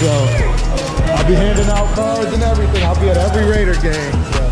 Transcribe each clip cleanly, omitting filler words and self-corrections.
So I'll be handing out cards and everything. I'll be at every Raider game. So.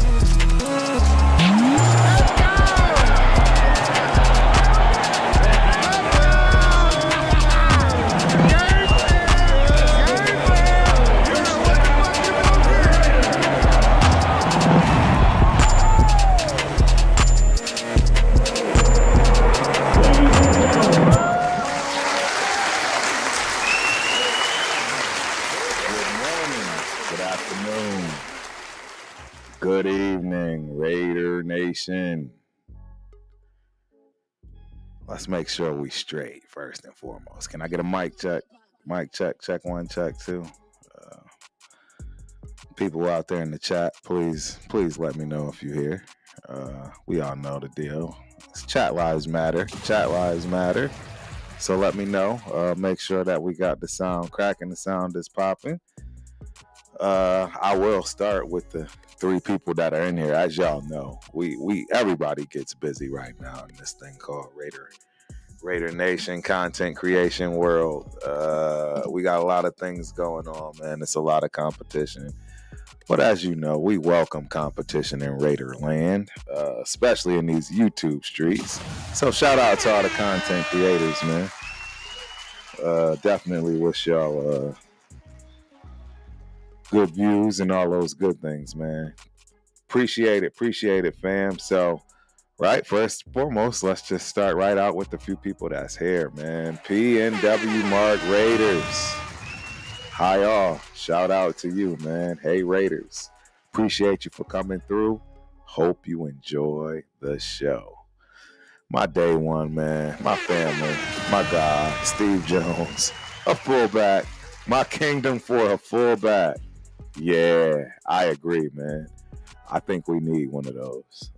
Good evening, Raider Nation. Let's make sure we straight first and foremost. Can I get a mic check? Mic check, check one, check two. People out there in the chat, please let me know if you're here. We all know the deal. Chat lives matter. Chat lives matter. So let me know. Make sure that we got the sound cracking, the sound is popping. I will start with the three people that are in here. As y'all know, we everybody gets busy right now in this thing called Raider Nation content creation world. We got a lot of things going on, man. It's a lot of competition. But as you know, we welcome competition in Raider land, especially in these YouTube streets. So shout out to all the content creators, man. Definitely wish y'all good views and all those good things, man. Appreciate it, fam. So, right, first and foremost, let's just start right out with the few people that's here, man. PNW Mark Raiders. Hi, all. Shout out to you, man. Hey, Raiders. Appreciate you for coming through. Hope you enjoy the show. My day one, man. My family. My guy, Steve Jones. A fullback. My kingdom for a fullback. Yeah, I agree, man. I think we need one of those.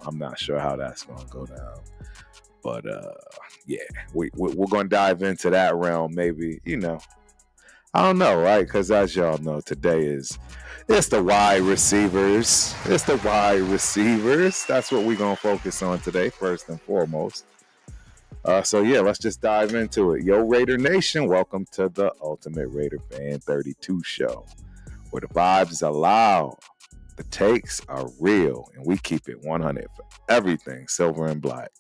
I'm not sure how that's going to go down. But, yeah, we're going to dive into that realm maybe, I don't know, right? Because as y'all know, today it's the wide receivers. It's the wide receivers. That's what we're going to focus on today, first and foremost. So, yeah, let's just dive into it. Yo, Raider Nation, welcome to the Ultimate Raider Fan 32 show, where the vibes are loud, the takes are real, and we keep it 100 for everything silver and black.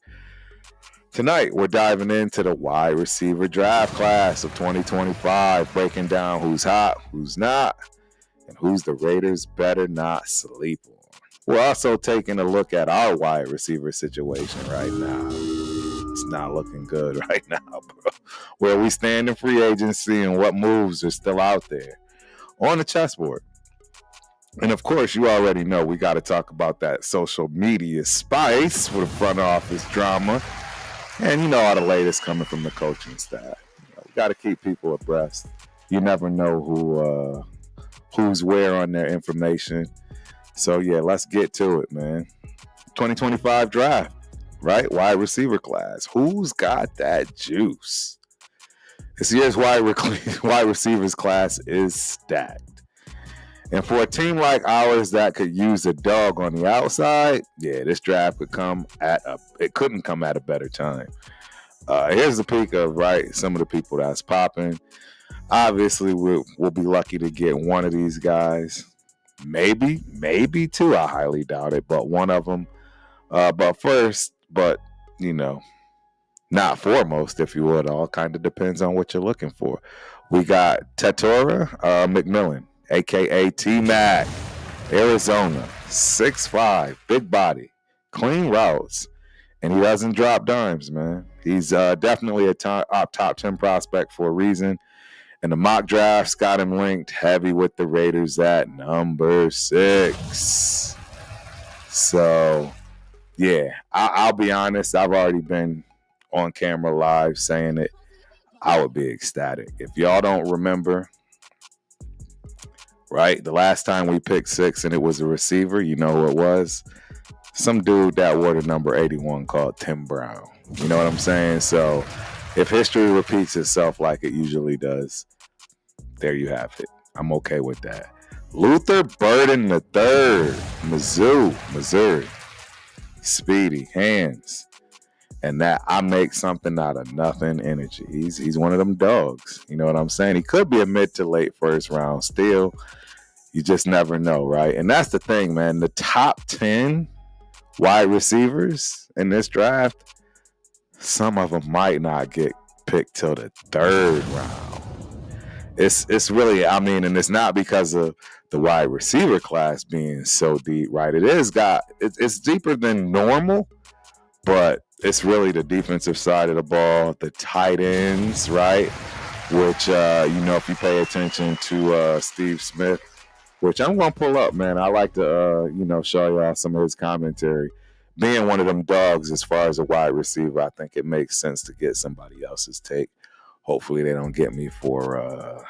Tonight, we're diving into the wide receiver draft class of 2025, breaking down who's hot, who's not, and who's the Raiders better not sleep on. We're also taking a look at our wide receiver situation right now. It's not looking good right now, bro. Where we stand in free agency and what moves are still out there on the chessboard. And of course, you already know we got to talk about that social media spice for the front office drama. And all the latest coming from the coaching staff. We got to keep people abreast. You never know who's where on their information. So, yeah, let's get to it, man. 2025 draft, right? Wide receiver class. Who's got that juice? This year's wide receivers class is stacked. And for a team like ours that could use a dog on the outside, yeah, this draft couldn't come at a better time. Here's a peek of, right, some of the people that's popping. Obviously, we'll be lucky to get one of these guys. Maybe two. I highly doubt it, but one of them. But first, not foremost, if you would. All kind of depends on what you're looking for. We got Tetora McMillan, a.k.a. T-Mac, Arizona, 6'5", big body, clean routes, and he doesn't drop dimes, man. He's definitely a top 10 prospect for a reason, and the mock drafts got him linked heavy with the Raiders at number 6. So, yeah, I'll be honest, I've already been on camera live saying it. I would be ecstatic. If y'all don't remember, right, the last time we picked 6 and it was a receiver, you know who it was? Some dude that wore the number 81 called Tim Brown. You know what I'm saying? So if history repeats itself like it usually does, there you have it. I'm okay with that. Luther Burden III, Missouri. Speedy, hands. And that I make something out of nothing energy. He's one of them dogs. You know what I'm saying? He could be a mid to late first round steal. You just never know, right? And that's the thing, man. The top 10 wide receivers in this draft, some of them might not get picked till the third round. It's really, I mean, and it's not because of the wide receiver class being so deep, right? It's deeper than normal, but it's really the defensive side of the ball, the tight ends, right? Which, if you pay attention to Steve Smith, which I'm going to pull up, man. I like to, show y'all some of his commentary. Being one of them dogs as far as a wide receiver, I think it makes sense to get somebody else's take. Hopefully they don't get me for,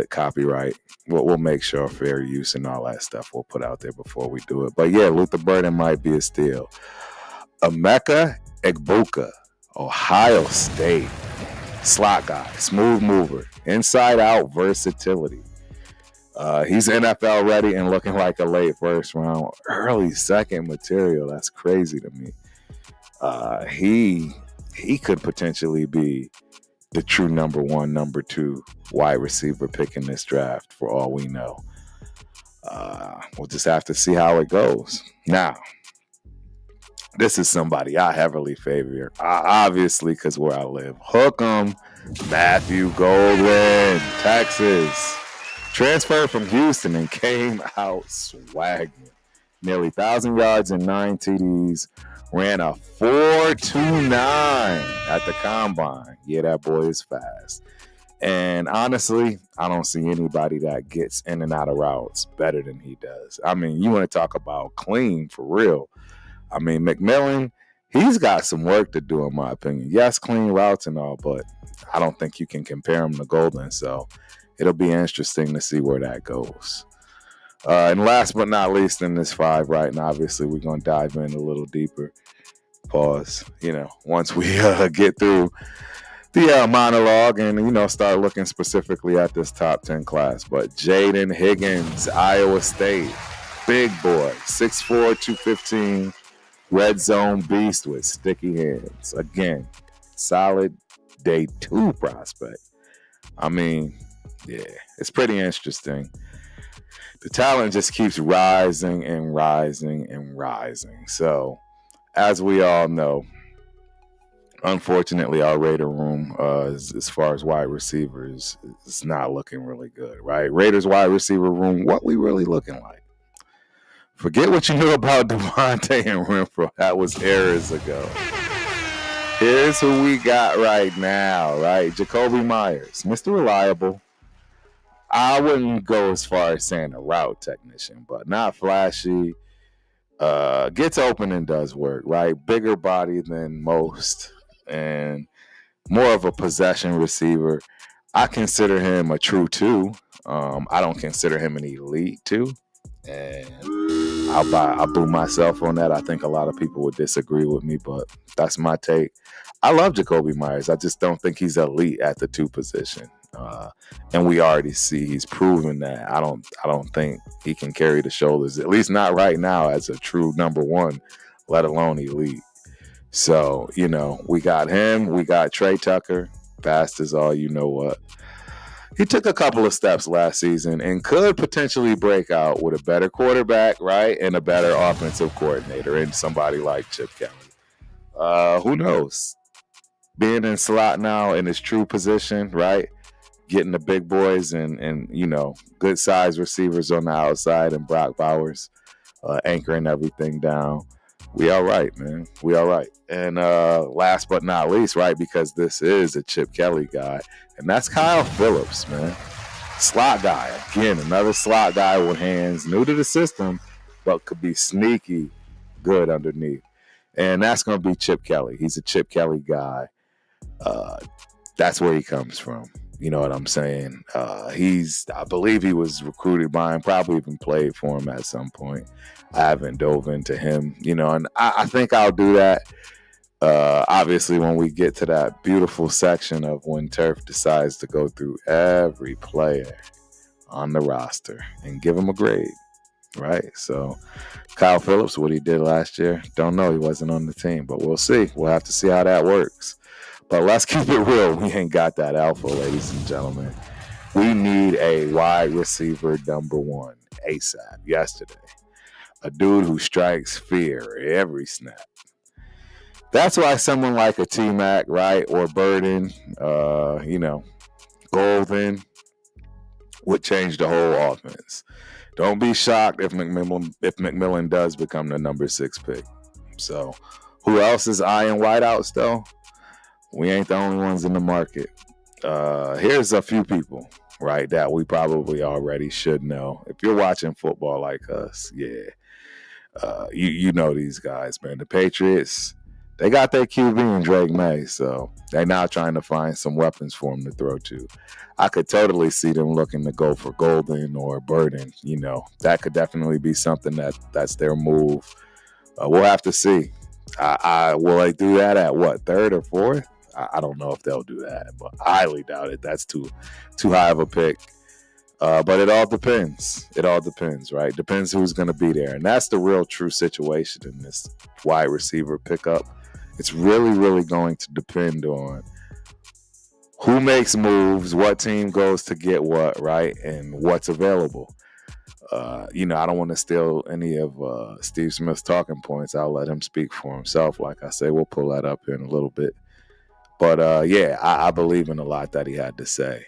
copyright. We'll make sure fair use and all that stuff we'll put out there before we do it. But yeah, Luther Burden might be a steal. Emeka Egbuka, Ohio State. Slot guy, smooth mover, inside out versatility. He's NFL ready and looking like a late first round, early second material. That's crazy to me. He could potentially be the true number 1, number 2 wide receiver pick in this draft for all we know. We'll just have to see how it goes. Now, this is somebody I heavily favor, obviously, because where I live. Hook 'em, Matthew Golden, Texas. Transferred from Houston and came out swagging. Nearly 1,000 yards and 9 TDs. Ran a 4.29 at the combine. Yeah, that boy is fast. And honestly, I don't see anybody that gets in and out of routes better than he does. I mean, you want to talk about clean for real. I mean, McMillan, he's got some work to do in my opinion. Yes, clean routes and all, but I don't think you can compare him to Golden. So it'll be interesting to see where that goes. And last but not least in this 5, right? And obviously we're going to dive in a little deeper. Pause. Once we get through the monologue and, start looking specifically at this top 10 class. But Jaden Higgins, Iowa State, big boy, 6'4", 215, red zone beast with sticky hands. Again, solid day 2 prospect. I mean, yeah, it's pretty interesting. The talent just keeps rising and rising and rising. So, as we all know, unfortunately, our Raider room, as far as wide receivers, is not looking really good, right? Raiders wide receiver room, what we really looking like? Forget what you knew about Devontae and Renfro. That was eras ago. Here's who we got right now, right? Jacoby Myers, Mr. Reliable. I wouldn't go as far as saying a route technician, but not flashy. Gets open and does work, right? Bigger body than most and more of a possession receiver. I consider him a true 2. I don't consider him an elite 2. And I'll boo myself on that. I think a lot of people would disagree with me, but that's my take. I love Jacoby Myers. I just don't think he's elite at the 2 position. And we already see he's proven that. I don't think he can carry the shoulders, at least not right now, as a true number 1, let alone elite. So, we got him. We got Trey Tucker, fast as all you know what. He took a couple of steps last season and could potentially break out with a better quarterback, right, and a better offensive coordinator and somebody like Chip Kelly. Who knows? Being in slot now in his true position, right, getting the big boys and good size receivers on the outside and Brock Bowers anchoring everything down. We all right, man. We all right. And last but not least, right, because this is a Chip Kelly guy, and that's Kyle Phillips, man. Slot guy. Again, another slot guy with hands, new to the system, but could be sneaky good underneath. And that's going to be Chip Kelly. He's a Chip Kelly guy. That's where he comes from. You know what I'm saying? I believe he was recruited by him, probably even played for him at some point. I haven't dove into him, and I think I'll do that. Obviously, when we get to that beautiful section of when Turf decides to go through every player on the roster and give him a grade. right? So Kyle Phillips, what he did last year, don't know. He wasn't on the team, but we'll see. We'll have to see how that works. But let's keep it real. We ain't got that alpha, ladies and gentlemen. We need a wide receiver number one ASAP yesterday. A dude who strikes fear every snap. That's why someone like a T-Mac, right, or Burden, Golden would change the whole offense. Don't be shocked if McMillan does become the number 6 pick. So, who else is eyeing wideouts though? We ain't the only ones in the market. Here's a few people, right, that we probably already should know. If you're watching football like us, you know these guys, man. The Patriots, they got their QB in Drake May, so they're now trying to find some weapons for him to throw to. I could totally see them looking to go for Golden or Burden. That could definitely be something that's their move. We'll have to see. Will they do that at what, 3rd or 4th? I don't know if they'll do that, but I highly doubt it. That's too high of a pick. But it all depends. It all depends, right? Depends who's going to be there. And that's the real true situation in this wide receiver pickup. It's really, really going to depend on who makes moves, what team goes to get what, right? And what's available. I don't want to steal any of Steve Smith's talking points. I'll let him speak for himself. Like I say, we'll pull that up here in a little bit. But I believe in a lot that he had to say.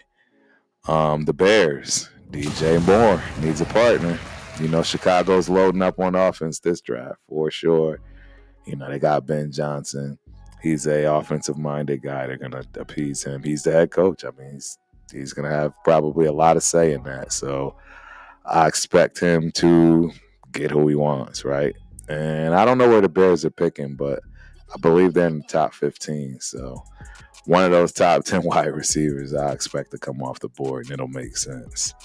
The Bears, DJ Moore needs a partner. Chicago's loading up on offense this draft for sure. They got Ben Johnson. He's a offensive-minded guy. They're going to appease him. He's the head coach. I mean, he's going to have probably a lot of say in that. So I expect him to get who he wants, right? And I don't know where the Bears are picking, but I believe they're in the top 15. So one of those top 10 wide receivers I expect to come off the board, and it'll make sense.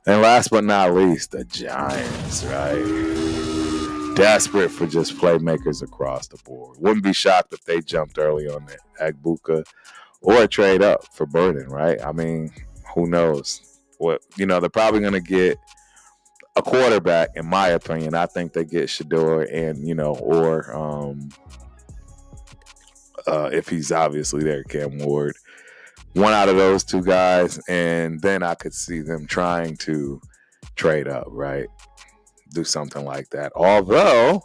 And last but not least, the Giants, right? Desperate for just playmakers across the board. Wouldn't be shocked if they jumped early on the Agbuka or a trade up for Burden, right? I mean, who knows? They're probably going to get a quarterback, in my opinion. I think they get Shador and, if he's obviously there, Cam Ward. One out of those two guys, and then I could see them trying to trade up, right? Do something like that. Although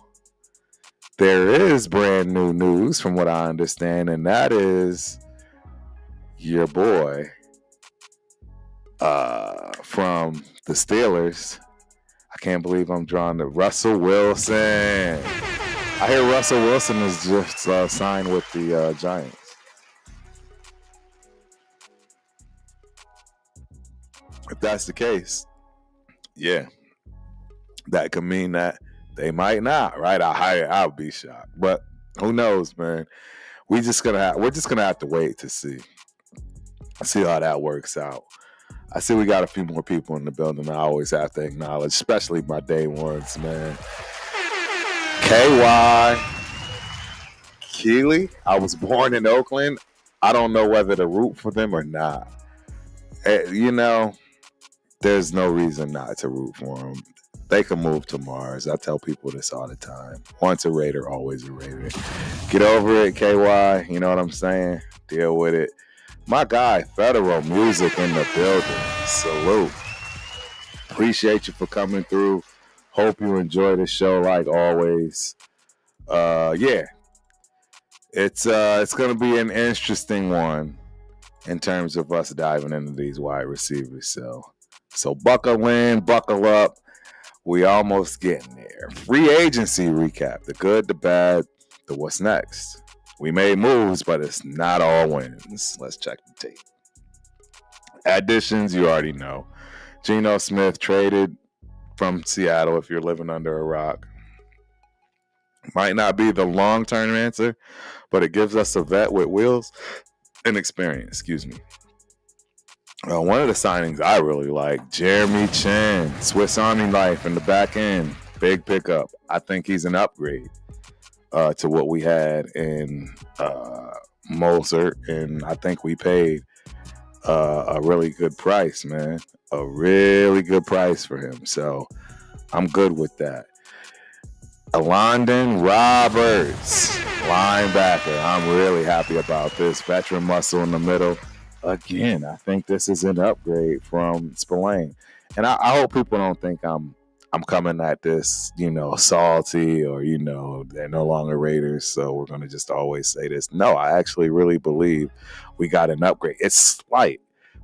there is brand new news from what I understand, and that is your boy from the Steelers. I can't believe I'm drawing the Russell Wilson. I hear Russell Wilson is just signed with the Giants. If that's the case, yeah, that could mean that they might not, right? I'll be shocked, but who knows, man? We're just gonna have to wait to see how that works out. I see we got a few more people in the building. I always have to acknowledge, especially my day ones, man. KY Keeley. I was born in Oakland. I don't know whether to root for them or not. There's no reason not to root for them. They can move to Mars. I tell people this all the time. Once a Raider, always a Raider. Get over it, KY. You know what I'm saying? Deal with it. My guy, Federal Music in the building. Salute. Appreciate you for coming through. Hope you enjoy the show like always. It's going to be an interesting one in terms of us diving into these wide receivers. So buckle in, buckle up. We almost getting there. Free agency recap. The good, the bad, the what's next. We made moves, but it's not all wins. Let's check the tape. Additions, you already know. Geno Smith traded from Seattle if you're living under a rock. Might not be the long-term answer, but it gives us a vet with wheels and experience. Excuse me. One of the signings I really like, Jeremy Chin, Swiss Army knife in the back end. Big pickup. I think he's an upgrade to what we had in Mozart, and I think we paid a really good price, man. A really good price for him. So I'm good with that. Alondon Roberts, linebacker. I'm really happy about this. Veteran muscle in the middle. Again, I think this is an upgrade from Spillane. And I hope people don't think I'm coming at this, salty or, they're no longer Raiders, so we're going to just always say this. No, I actually really believe we got an upgrade. It's slight,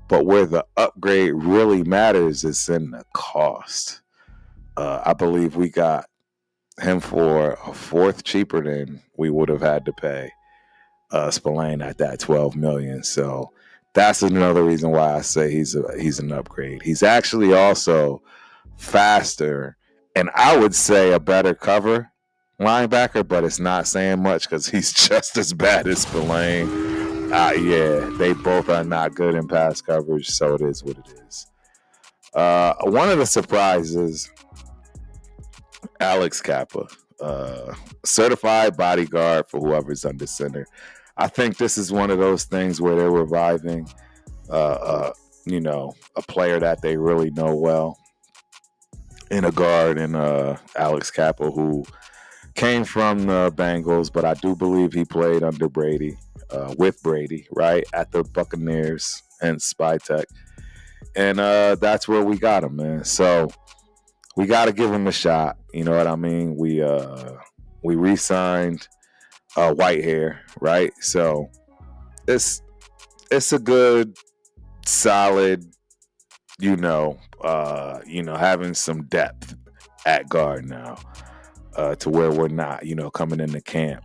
but where the upgrade really matters is in the cost. I believe we got him for a fourth cheaper than we would have had to pay Spillane at that $12 million. So that's another reason why I say he's an upgrade. He's actually also faster, and I would say a better cover linebacker, but it's not saying much because he's just as bad as Spillane. Yeah, they both are not good in pass coverage, so it is what it is. One of the surprises, Alex Kappa, certified bodyguard for whoever's under center. I think this is one of those things where they're reviving, a player that they really know well in a guard, in Alex Kappa, who came from the Bengals, but I do believe he played under Brady, with Brady, right, at the Buccaneers and Spytech. And that's where we got him, man. So we got to give him a shot. You know what I mean? We re-signed Whitehair, right? So it's a good, solid, having some depth at guard now, to where we're not, coming into camp,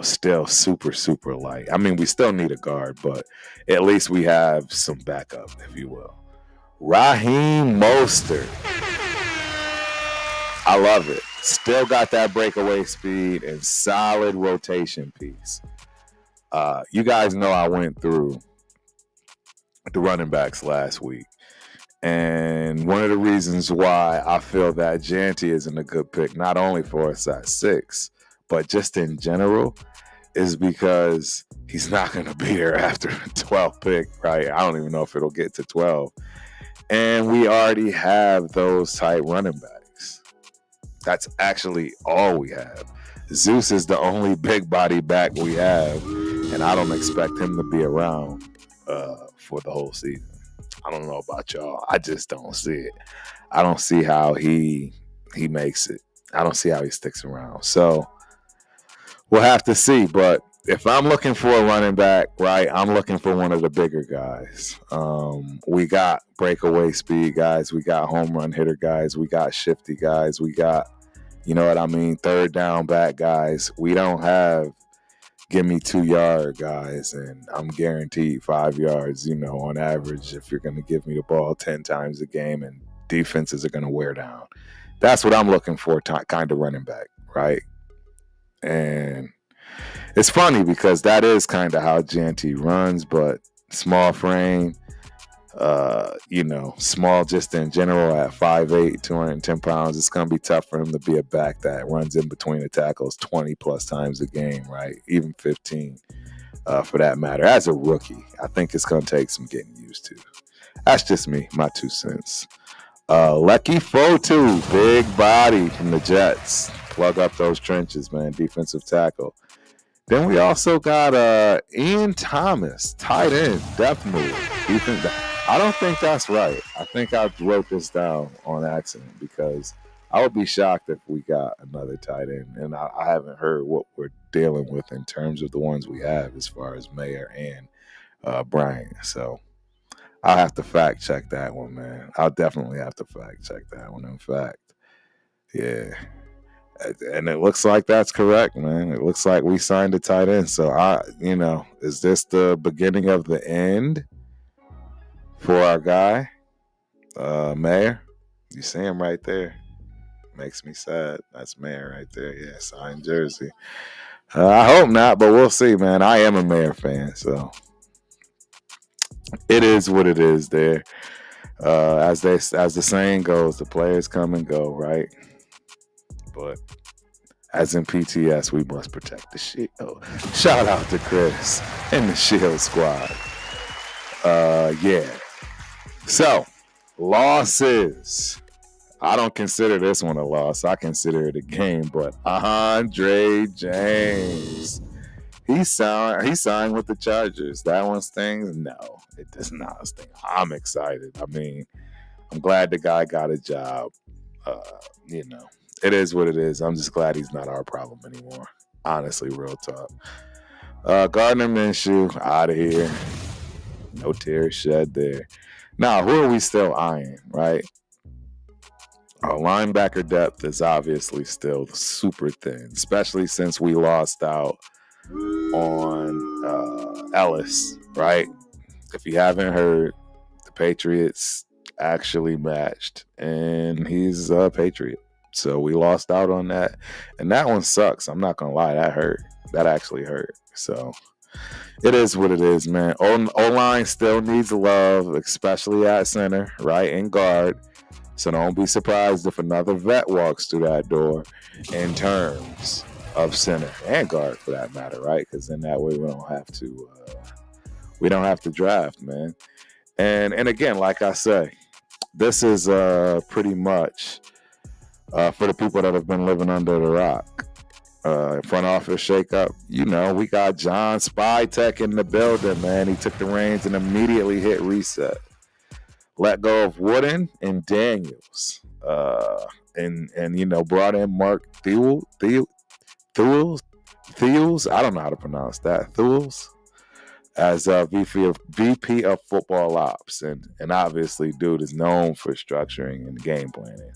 still super, super light. I mean, we still need a guard, but at least we have some backup, if you will. Raheem Mostert. I love it. Still got that breakaway speed and solid rotation piece. You guys know I went through the running backs last week. And one of the reasons why I feel that Janty isn't a good pick, not only for us at 6, but just in general, is because he's not going to be there after the 12th pick, right? I don't even know if it'll get to 12. And we already have those type running backs. That's actually all we have. Zeus is the only big body back we have, and I don't expect him to be around for the whole season. I don't know about y'all. I just don't see it. I don't see how he makes it. I don't see how he sticks around. So we'll have to see. But if I'm looking for a running back, right, I'm looking for one of the bigger guys. We got breakaway speed guys. We got home run hitter guys. We got shifty guys. We got, third down back guys. We don't have give me 2-yard guys, and I'm guaranteed 5 yards, on average, if you're going to give me the ball 10 times a game, and defenses are going to wear down. That's what I'm looking for, kind of running back, right? And it's funny because that is kind of how Janty runs, but small frame, small just in general at 5'8", 210 pounds. It's going to be tough for him to be a back that runs in between the tackles 20 plus times a game, right? Even 15 for that matter. As a rookie, I think it's going to take some getting used to. That's just me, my 2 cents. Lucky Fotu, big body from the Jets. Plug up those trenches, man. Defensive tackle. Then we also got Ian Thomas, tight end, depth move. I don't think that's right. I think I wrote this down on accident because I would be shocked if we got another tight end. And I haven't heard what we're dealing with in terms of the ones we have as far as Mayer and Brian. So I'll have to fact check that one, man. I'll definitely have to fact check that one. In fact, yeah. And it looks like that's correct, man. It looks like we signed a tight end. So, is this the beginning of the end for our guy, Mayer? You see him right there. Makes me sad. That's Mayer right there. Yeah, signed jersey. I hope not, but we'll see, man. I am a Mayer fan, so it is what it is there. As the saying goes, the players come and go, right? But as in PTS, we must protect the Shield. Shout out to Chris and the Shield squad. Yeah. So, losses. I don't consider this one a loss. I consider it a game. But Andre James, he signed with the Chargers. That one stings? No, it does not sting. I'm excited. I mean, I'm glad the guy got a job. You know, it is what it is. I'm just glad he's not our problem anymore. Honestly, real talk. Gardner Minshew, out of here. No tears shed there. Now, who are we still eyeing, right? Our linebacker depth is obviously still super thin, especially since we lost out on Ellis, right? If you haven't heard, the Patriots actually matched, and he's a Patriot. So we lost out on that. And that one sucks. I'm not going to lie. That hurt. That actually hurt. So it is what it is, man. O-line still needs love, especially at center, right, and guard. So don't be surprised if another vet walks through that door in terms of center and guard, for that matter, right? Because in that way we don't have to draft, man. And again, like I say, this is pretty much for the people that have been living under the rock. Front office shakeup. You know, we got John Spytek in the building, man. He took the reins and immediately hit reset. Let go of Wooden and Daniels. And you know, brought in Mark Thules. I don't know how to pronounce that. Thules as VP of football ops. And obviously, dude is known for structuring and game planning.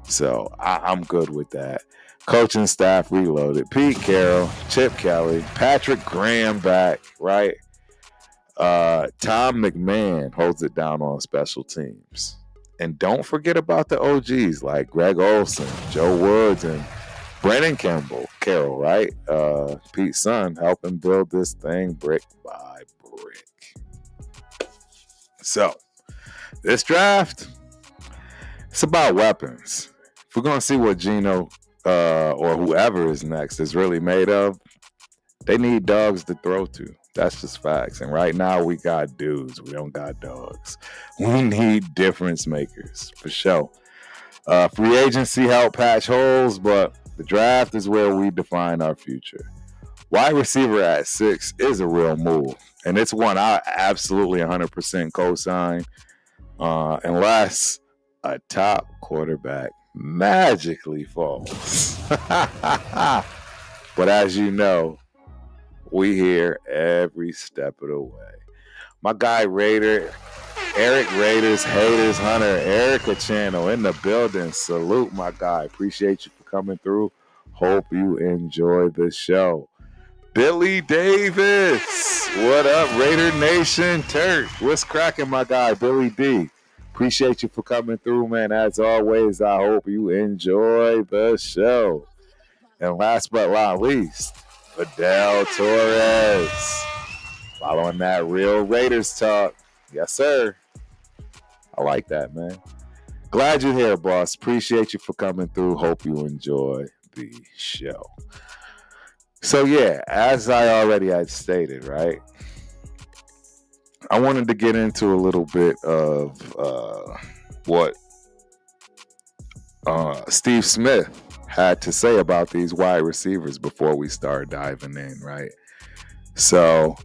So I'm good with that. Coaching staff reloaded. Pete Carroll, Chip Kelly, Patrick Graham back, right? Tom McMahon holds it down on special teams. And don't forget about the OGs like Greg Olson, Joe Woods, and Brennan Carroll, right? Pete's son, helping build this thing brick by brick. So, this draft, it's about weapons. If we're going to see what Geno or whoever is next is really made of, they need dogs to throw to. That's just facts. And right now we got dudes. We don't got dogs. We need difference makers for sure. Free agency help patch holes, but the draft is where we define our future. Wide receiver at 6 is a real move. And it's one I absolutely 100% co-sign. Unless a top quarterback magically falls. But as you know, we here every step of the way. My guy Eric Raiders, Haters Hunter, Erica Channel in the building. Salute, my guy. Appreciate you for coming through. Hope you enjoy the show. Billy Davis, what up, Raider Nation? Turk, what's cracking, my guy, Billy D? Appreciate you for coming through, man. As always, I hope you enjoy the show. And last but not least, Fidel Torres. Following that real Raiders talk. Yes, sir. I like that, man. Glad you're here, boss. Appreciate you for coming through. Hope you enjoy the show. So, yeah, as I already had stated, right, I wanted to get into a little bit of what Steve Smith had to say about these wide receivers before we start diving in, right? So,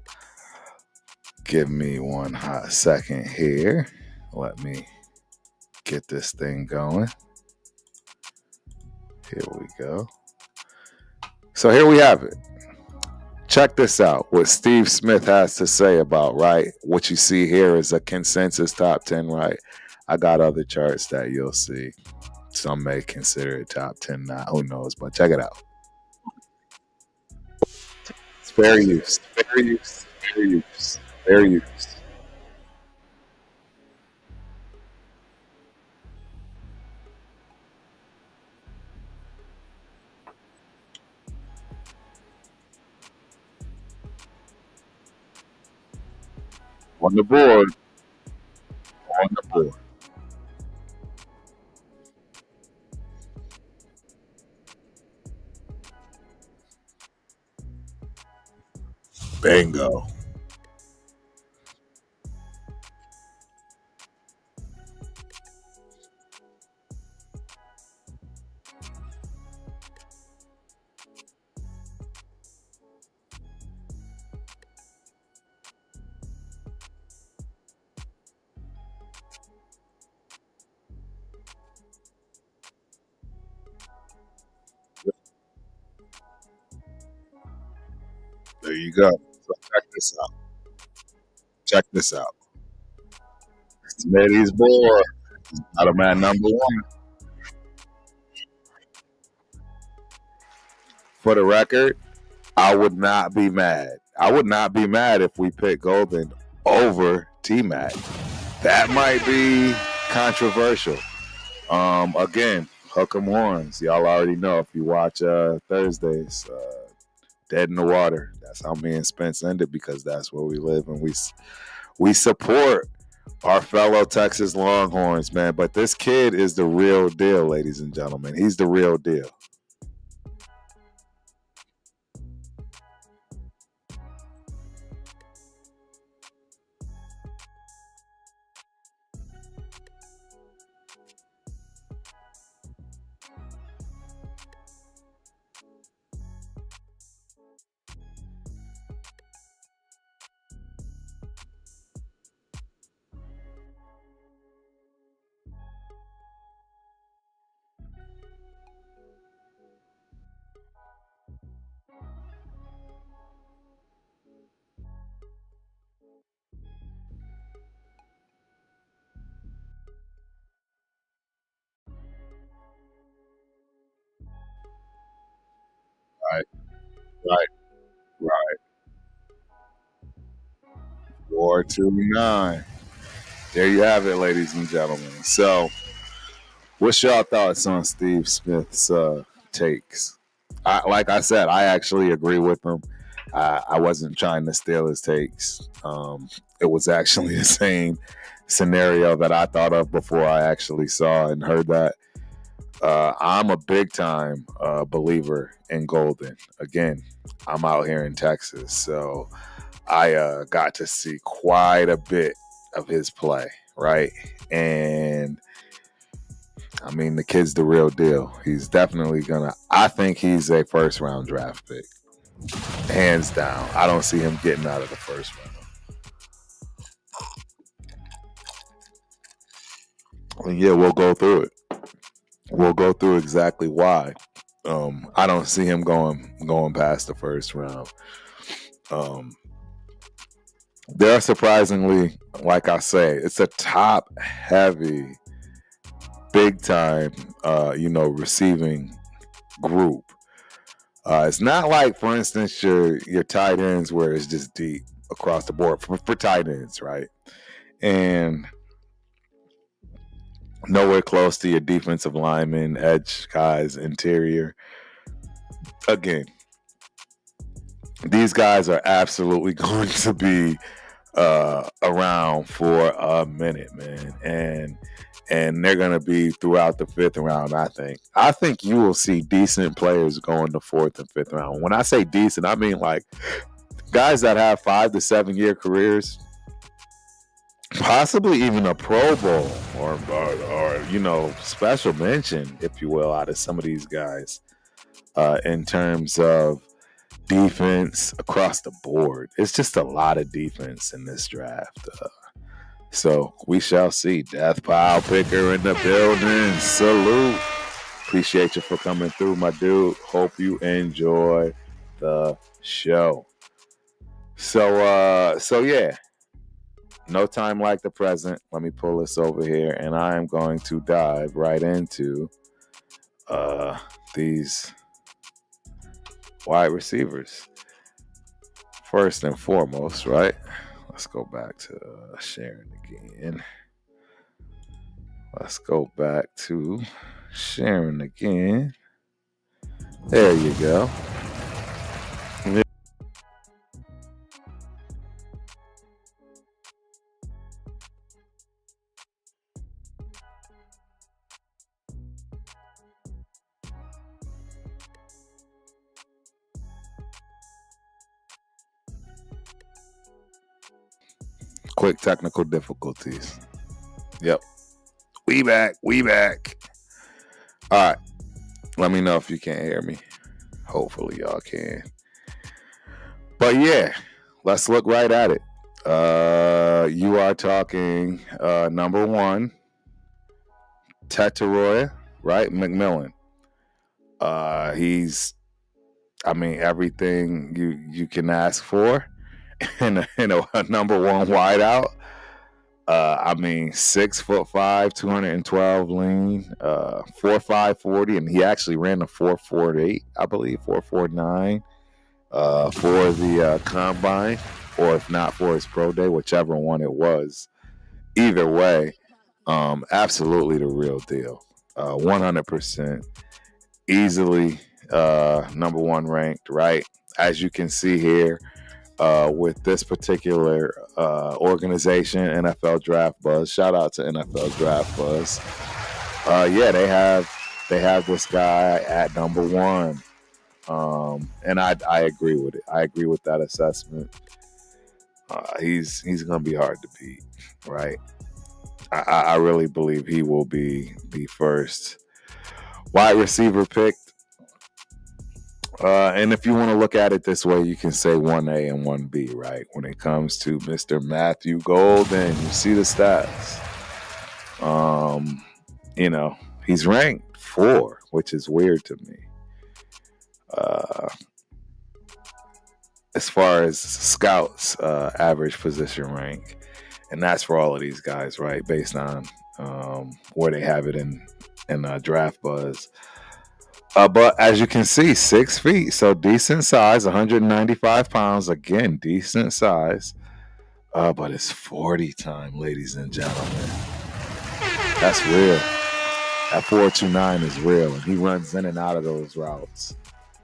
give me one hot second here. Let me get this thing going. Here we go. So here we have it. Check this out. What Steve Smith has to say about, right? What you see here is a consensus top 10, right? I got other charts that you'll see. Some may consider it top 10 now. Who knows? But check it out. It's fair use. Fair use. Fair use. Fair use. On the board. On the board. Bingo. you go. So check this out. Check this out. Smitty's boy. Out of man number one. For the record, I would not be mad. I would not be mad if we pick Golden over T-Mac. That might be controversial. Again, hook 'em horns. Y'all already know if you watch Thursdays, Dead in the Water. That's how me and Spence ended because that's where we live and we support our fellow Texas Longhorns, man. But this kid is the real deal, ladies and gentlemen. He's the real deal. Right, right, right. 429. There you have it, ladies and gentlemen. So, what's y'all thoughts on Steve Smith's takes? Like I said, I actually agree with him. I wasn't trying to steal his takes. It was actually the same scenario that I thought of before I actually saw and heard that. I'm a big time believer in Golden. Again, I'm out here in Texas, so I got to see quite a bit of his play, right? And I mean, the kid's the real deal. He's definitely I think he's a first round draft pick. Hands down. I don't see him getting out of the first round. And yeah, we'll go through it. We'll go through exactly why. I don't see him going past the first round. They're surprisingly, like I say, it's a top heavy, big time, receiving group. It's not like, for instance, your tight ends where it's just deep across the board for tight ends, right? And nowhere close to your defensive linemen, edge guys, interior. Again, these guys are absolutely going to be around for a minute, man, and they're going to be throughout the fifth round. I think you will see decent players go in the fourth and fifth round. When I say decent, I mean like guys that have 5 to 7 year careers, possibly even a Pro Bowl or special mention, if you will, out of some of these guys in terms of defense across the board. It's just a lot of defense in this draft. So we shall see. Death Pile Picker in the building. Salute. Appreciate you for coming through, my dude. Hope you enjoy the show. So yeah. No time like the present. Let me pull this over here, and I am going to dive right into these wide receivers. First and foremost, right? Let's go back to sharing again. Let's go back to sharing again. There you go. Quick technical difficulties. Yep. We back. All right. Let me know if you can't hear me. Hopefully y'all can. But yeah, let's look right at it. You are talking number one, Teteroy, right? McMillan. He's I mean, everything you can ask for in a number one wideout. I mean, 6'5", 212 lean, 4.5 40, and he actually ran a 4.48, I believe, 4.49 for the combine, or if not for his pro day, whichever one it was. Either way, absolutely the real deal. 100% easily number one ranked, right? As you can see here, with this particular organization, NFL Draft Buzz. Shout out to NFL Draft Buzz. Yeah, they have this guy at number one, and I agree with it. I agree with that assessment. He's gonna be hard to beat, right? I really believe he will be the first wide receiver picked. And if you want to look at it this way, you can say 1A and 1B, right? When it comes to Mr. Matthew Golden, you see the stats. You know, he's ranked 4, which is weird to me. As far as scouts, average position rank, and that's for all of these guys, right? Based on where they have it in Draft Buzz. But as you can see, 6 feet, so decent size, 195 pounds. Again, decent size. But it's 40 time, ladies and gentlemen. That's real. That 4.29 is real, and he runs in and out of those routes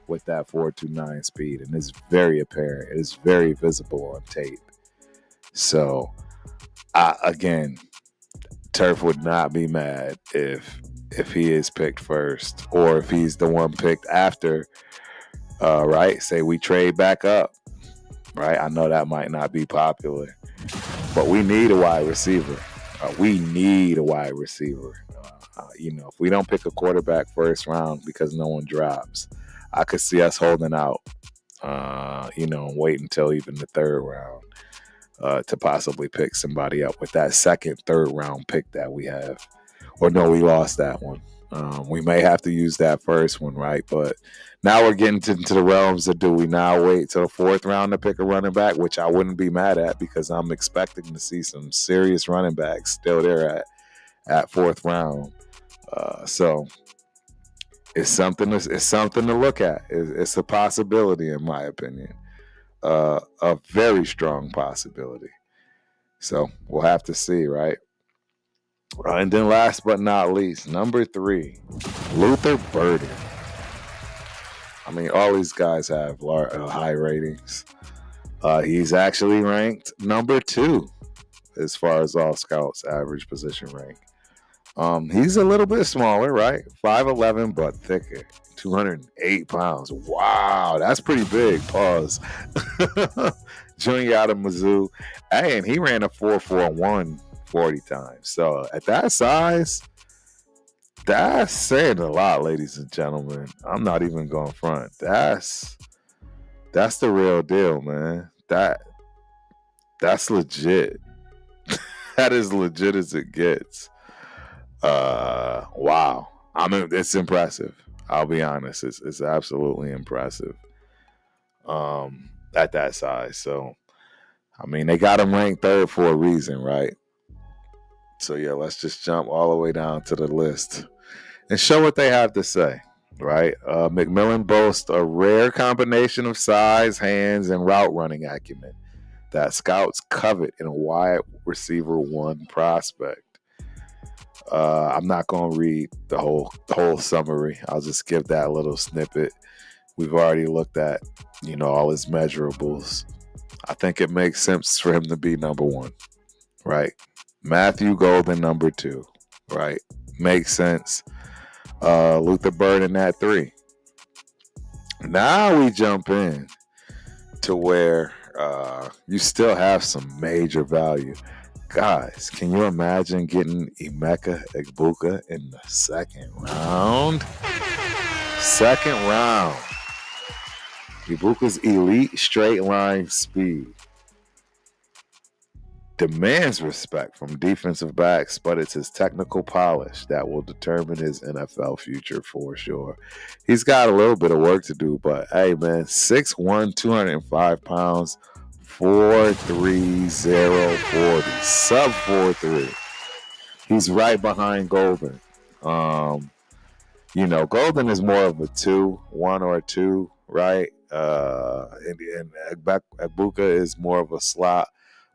with that 4.29 speed, and it's very apparent. It's very visible on tape. So, again, Turf would not be mad if he is picked first, or if he's the one picked after, right? Say we trade back up, right? I know that might not be popular, but we need a wide receiver. We need a wide receiver. You know, if we don't pick a quarterback first round because no one drops, I could see us holding out, you know, and wait until even the third round to possibly pick somebody up with that second, third round pick that we have. Or no, we lost that one. We may have to use that first one, right? But now we're getting into the realms of, do we now wait till the fourth round to pick a running back, which I wouldn't be mad at, because I'm expecting to see some serious running backs still there at fourth round. So it's something to look at. It's a possibility, in my opinion, a very strong possibility. So we'll have to see, right? And then last but not least, number 3, Luther Burden. I mean, all these guys have high ratings. He's actually ranked number 2 as far as all scouts average position rank. He's a little bit smaller, right? 5'11", but thicker. 208 pounds. Wow, that's pretty big. Pause. Junior out of Mizzou. Hey, and he ran a 4.41 40 times. So at that size, that's saying a lot, ladies and gentlemen. I'm not even going front. That's the real deal, man. That's legit. That is legit as it gets. Wow. I mean, it's impressive. I'll be honest. It's absolutely impressive. At that size. So, I mean, they got him ranked 3rd for a reason, right? So yeah, let's just jump all the way down to the list and show what they have to say, right? McMillan boasts a rare combination of size, hands, and route running acumen that scouts covet in a wide receiver 1 prospect. I'm not going to read the whole summary. I'll just give that little snippet. We've already looked at, you know, all his measurables. I think it makes sense for him to be number 1, right? Matthew Golden number 2, right? Makes sense. Luther Burden at 3. Now we jump in to where you still have some major value. Guys, can you imagine getting Emeka Egbuka in the 2nd round? 2nd round. Egbuka's elite straight line speed. demands respect from defensive backs, but it's his technical polish that will determine his NFL future for sure. He's got a little bit of work to do, but hey, man, 6'1", 205 pounds, 4.3040, sub 4.3. He's right behind Golden. Golden is more of a 1 or 2, right? And Egbuka is more of a slot,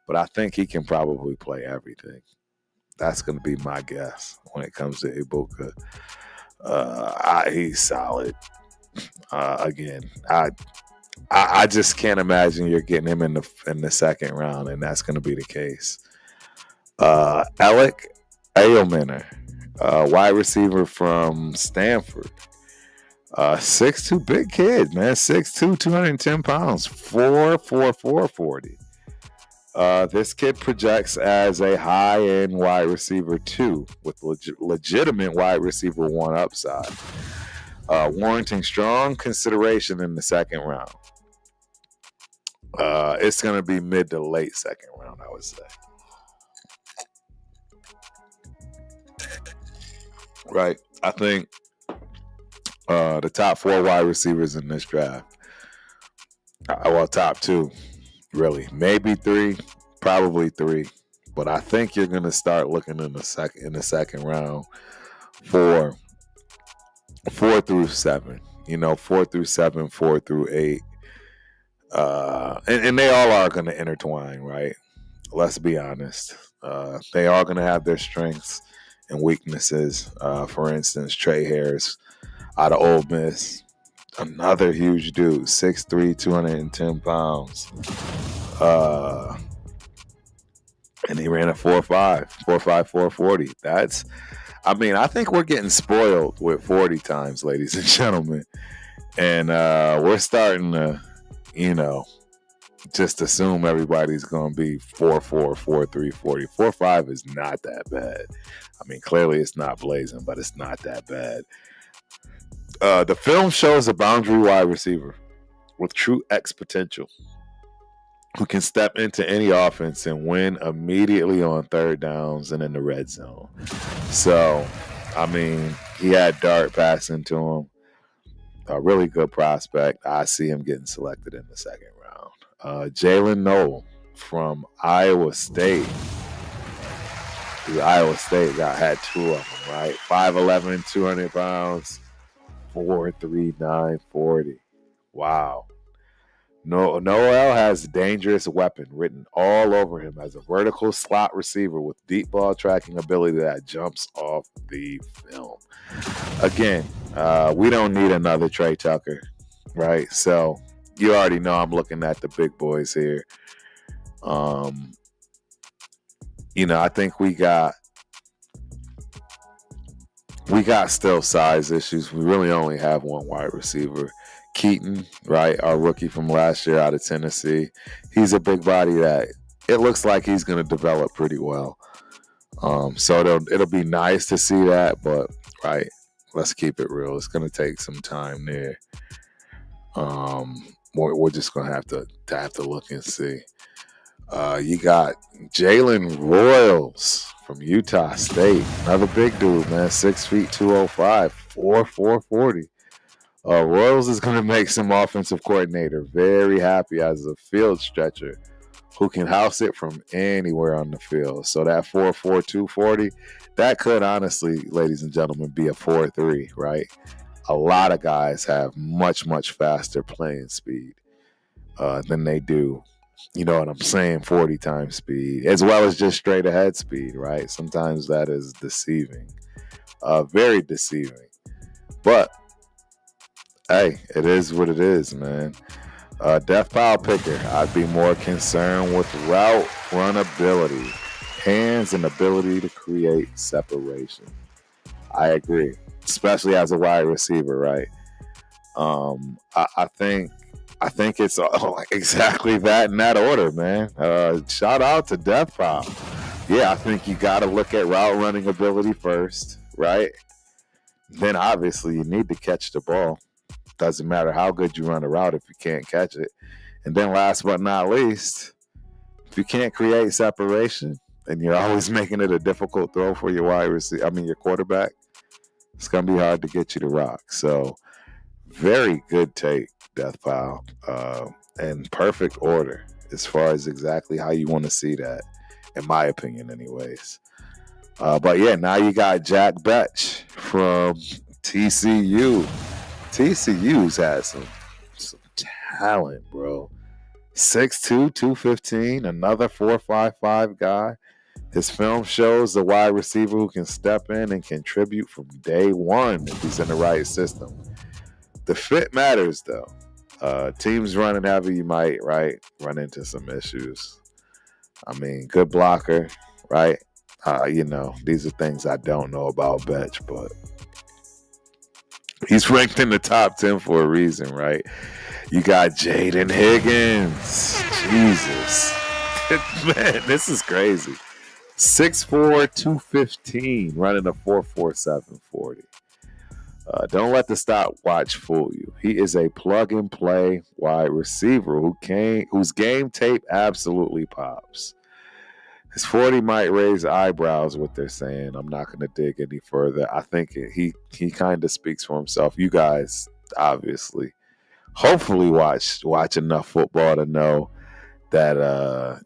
but I think he can probably play everything. That's going to be my guess when it comes to Egbuka. He's solid. Again, I just can't imagine you're getting him in the second round, and that's going to be the case. Alec Ailmaner, wide receiver from Stanford. 6'2", big kid, man. 6'2", 210 pounds, 4.40. This kid projects as a high-end wide receiver 2 with legitimate wide receiver 1 upside, warranting strong consideration in the second round. It's going to be mid to late second round, I would say. Right. I think the top 4 wide receivers in this draft, top 2, really, maybe 3, probably 3, but I think you're going to start looking in the second round for 4 through 7. 4 through 7, 4 through 8, and they all are going to intertwine, right? Let's be honest. They are going to have their strengths and weaknesses. For instance, Trey Harris out of Ole Miss, another huge dude, 6'3", 210 pounds. And he ran a 4.5, 4.40. I think we're getting spoiled with 40 times, ladies and gentlemen. And we're starting to, just assume everybody's going to be 4.4, 4.3, 40. 4.5 is not that bad. Clearly it's not blazing, but it's not that bad. The film shows a boundary wide receiver with true X potential who can step into any offense and win immediately on third downs and in the red zone. So, he had dart passing to him. A really good prospect. I see him getting selected in the second round. Jalen Noel from Iowa State. Iowa State had 2 of them, right? 5'11", 200 pounds, 4.39, 40. Wow. Noel has a dangerous weapon written all over him as a vertical slot receiver with deep ball tracking ability that jumps off the film. Again, we don't need another Trey Tucker, right? So you already know I'm looking at the big boys here. I think we got still size issues. We really only have one wide receiver. Keaton, right, our rookie from last year out of Tennessee. He's a big body that it looks like he's going to develop pretty well. So it'll be nice to see that, but right, let's keep it real. It's going to take some time there. We're just going to have to look and see. You got Jalen Royals from Utah State, another big dude, man, 6 feet 205, 4.40. Royals is going to make some offensive coordinator very happy as a field stretcher who can house it from anywhere on the field. So that 4.4, 240, that could honestly, ladies and gentlemen, be a 4.3, right? A lot of guys have much, much faster playing speed than they do. You know what I'm saying? 40 times speed, as well as just straight ahead speed, right? Sometimes that is deceiving, very deceiving. But hey, it is what it is, man. Death pile picker, I'd be more concerned with route runnability, hands, and ability to create separation. I agree, especially as a wide receiver, right? I think it's exactly that in that order, man. Shout out to Death Pile. Yeah, I think you got to look at route running ability first, right? Then obviously you need to catch the ball. Doesn't matter how good you run a route if you can't catch it. And then last but not least, If you can't create separation and you're always making it a difficult throw for your your quarterback, it's gonna be hard to get you to rock. So very good tape, Death Pile, and perfect order as far as exactly how you want to see that, in my opinion, anyways. But yeah, now you got Jack Betch from TCU. TCU's had some talent, bro. 6'2", 215, another 4.55 guy. His film shows the wide receiver who can step in and contribute from day one if he's in the right system. The fit matters, though. Teams running heavy, you might, right, run into some issues. I mean, good blocker, right? These are things I don't know about Betch, but he's ranked in the top 10 for a reason, right? You got Jaden Higgins. Jesus. Man, this is crazy. 6'4", 215, running a 4.47 40. Don't let the stopwatch fool you. He is a plug-and-play wide receiver whose game tape absolutely pops. His 40 might raise eyebrows, what they're saying. I'm not going to dig any further. I think he kind of speaks for himself. You guys, obviously, hopefully watch enough football to know that,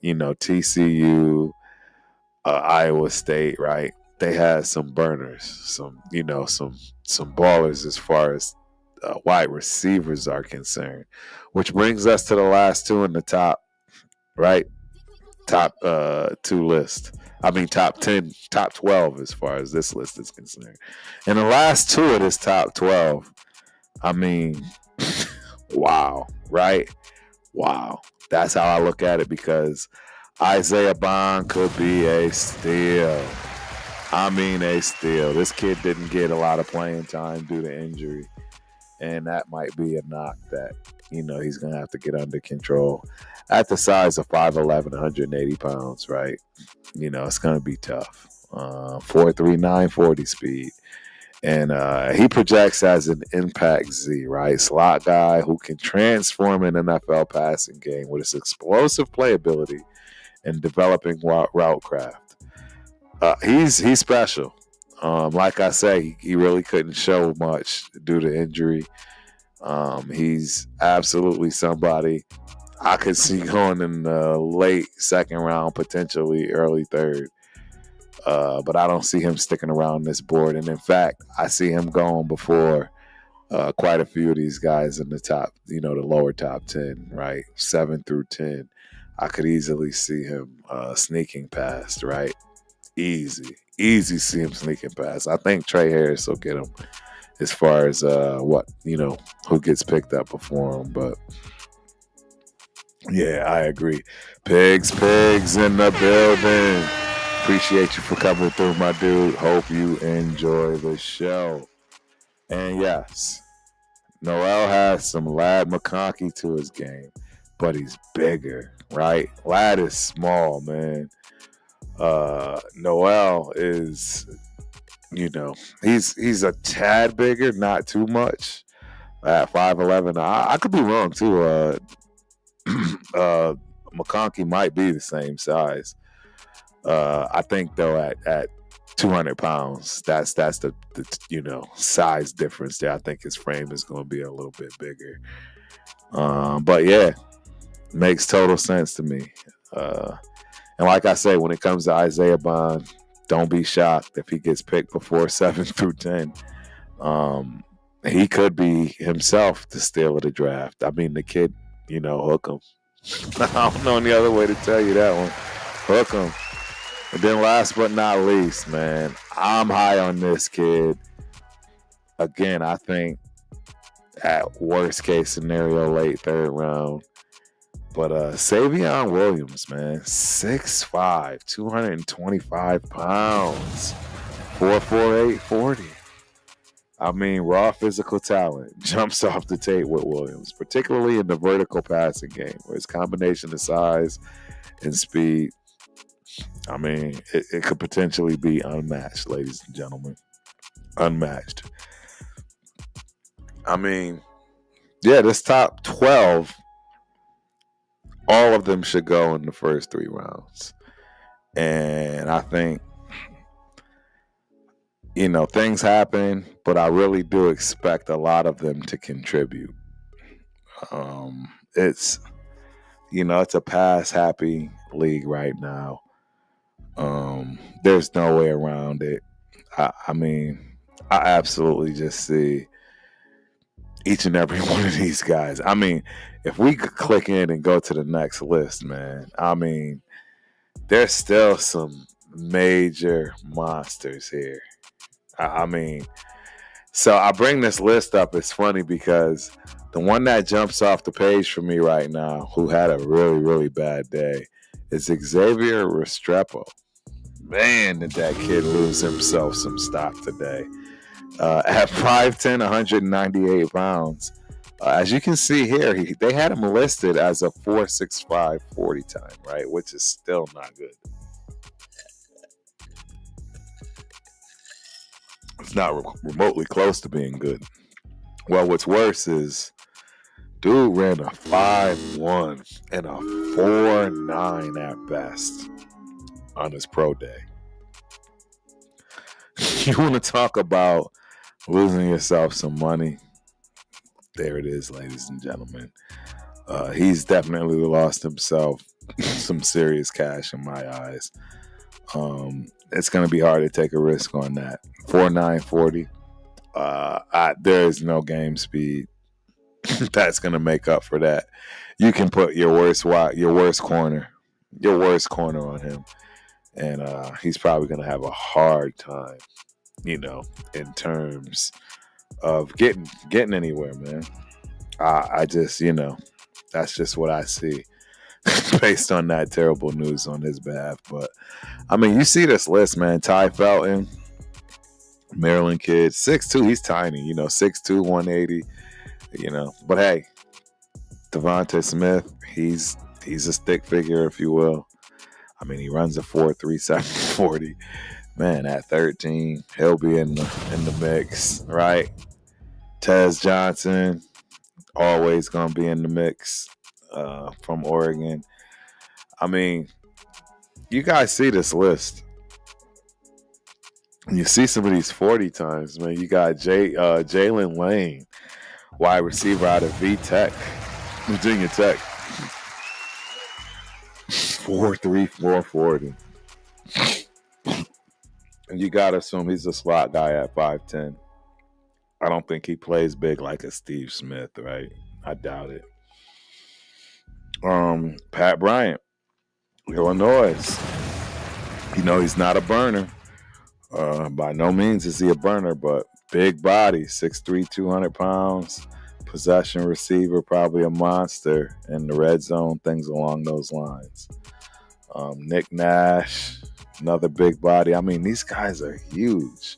TCU, Iowa State, right? They had some burners, some ballers as far as wide receivers are concerned, which brings us to the last two in the top, right? Top two list. Top 10, top 12 as far as this list is concerned. And the last two of this top 12, wow, right? Wow. That's how I look at it, because Isaiah Bond could be a steal. A steal. This kid didn't get a lot of playing time due to injury, and that might be a knock that, he's going to have to get under control. At the size of 5'11", 180 pounds, right? It's going to be tough. 4.39 40 speed. And he projects as an impact Z, right? Slot guy who can transform an NFL passing game with his explosive playability and developing route craft. He's special. Like I say, he really couldn't show much due to injury. He's absolutely somebody I could see going in the late second round, potentially early third. But I don't see him sticking around this board. And in fact, I see him going before quite a few of these guys in the top, the lower top 10, right? 7 through 10. I could easily see him sneaking past, right? Easy see him sneaking past. I think Trey Harris will get him as far as who gets picked up before him. But yeah, I agree. Pigs in the building. Appreciate you for coming through, my dude. Hope you enjoy the show. And yes, Noel has some Lad McConkey to his game, but he's bigger, right? Lad is small, man. Noel is, he's a tad bigger, not too much. At 5'11", I could be wrong too. McConkey might be the same size. I think though at 200 pounds, that's the size difference there. I think his frame is going to be a little bit bigger. But yeah, makes total sense to me. And like I say, when it comes to Isaiah Bond, don't be shocked if he gets picked before 7 through 10. He could be himself the steal of the draft. The kid, hook him. I don't know any other way to tell you that one. Hook him. And then last but not least, man, I'm high on this kid. Again, I think at worst case scenario, late third round. But Savion Williams, man, 6'5", 225 pounds, 4.48 40. Raw physical talent jumps off the tape with Williams, particularly in the vertical passing game, where his combination of size and speed, it could potentially be unmatched, ladies and gentlemen. Unmatched. This top 12 all of them should go in the first 3 rounds. And I think, things happen, but I really do expect a lot of them to contribute. It's it's a pass happy league right now. There's no way around it. I mean, I absolutely just see each and every one of these guys. I mean, if we could click in and go to the next list, man, I mean, there's still some major monsters here. I mean, so I bring this list up. It's funny because the one that jumps off the page for me right now, who had a really, really bad day, is Xavier Restrepo. Man, did that kid lose himself some stock today. At 5'10", 198 pounds. As you can see here, they had him listed as a 4.65 40 time, right? Which is still not good. It's not remotely close to being good. Well, what's worse is dude ran a 5.1 and a 4.9 at best on his pro day. You want to talk about losing yourself some money? There it is, ladies and gentlemen. He's definitely lost himself some serious cash in my eyes. It's going to be hard to take a risk on that. 4.9 40. There is no game speed that's going to make up for that. You can put your worst corner on him, and he's probably going to have a hard time, in terms of getting anywhere, man. I just, that's just what I see based on that terrible news on his behalf. But I mean, you see this list, man. Ty Felton, Maryland kid, 6'2", he's tiny, 6'2", 180, But hey, Devontae Smith, he's a stick figure, if you will. I mean, he runs a 4.37 40. Man, at 13, he'll be in the mix, right? Tez Johnson, always gonna be in the mix, from Oregon. I mean, you guys see this list. You see some of these 40 times, man. You got Jalen Lane, wide receiver out of Virginia Tech. 4.3 4.40. And you got to assume he's a slot guy at 5'10". I don't think he plays big like a Steve Smith, right? I doubt it. Pat Bryant, Illinois. He's not a burner. By no means is he a burner, but big body, 6'3", 200 pounds, possession receiver, probably a monster in the red zone, things along those lines. Nick Nash, another big body. I mean, these guys are huge.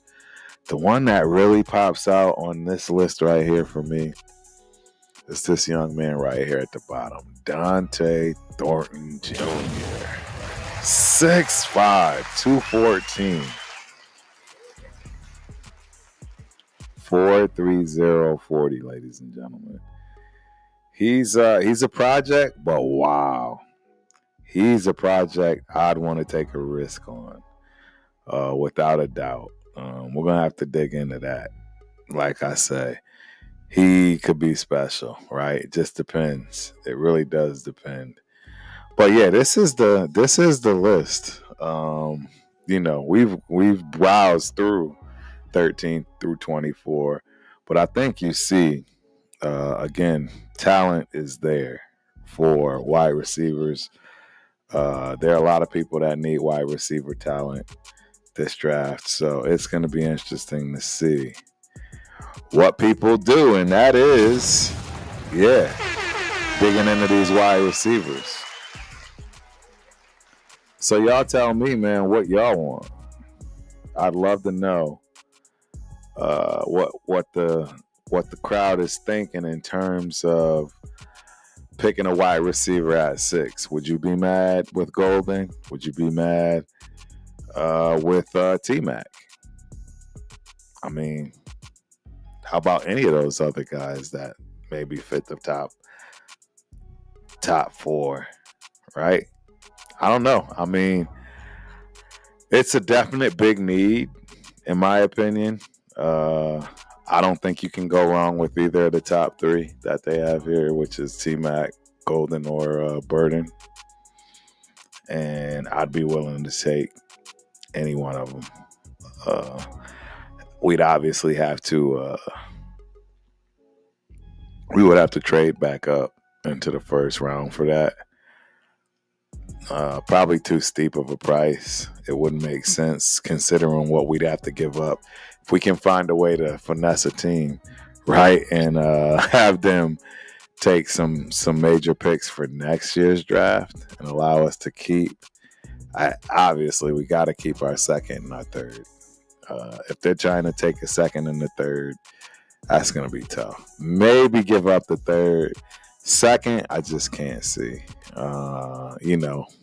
The one that really pops out on this list right here for me is this young man right here at the bottom, Dante Thornton Jr. 6'5", 214. 4.30 40, ladies and gentlemen. He's a project, but wow. He's a project I'd want to take a risk on, without a doubt. We're going to have to dig into that. Like I say, he could be special, right? It just depends. It really does depend. But yeah, this is the list. We've browsed through 13 through 24, but I think you see, again, talent is there for wide receivers. There are a lot of people that need wide receiver talent this draft, so it's going to be interesting to see what people do, and that is, digging into these wide receivers. So y'all tell me, man, what y'all want. I'd love to know what the crowd is thinking in terms of picking a wide receiver at 6. Would you be mad with Golden? Would you be mad with T-Mac? I mean, how about any of those other guys that maybe fit the top 4? right? I don't know. I mean, it's a definite big need, in my opinion. I don't think you can go wrong with either of the top three that they have here, which is T-Mac, Golden, or Burden. And I'd be willing to take any one of them. We'd obviously have to we would have to trade back up into the first round for that. Probably too steep of a price. It wouldn't make sense considering what we'd have to give up. If we can find a way to finesse a team, right, and have them take some major picks for next year's draft and allow us to keep. Obviously, we got to keep our second and our third. If they're trying to take a second and a third, that's going to be tough. Maybe give up the third. Second, I just can't see.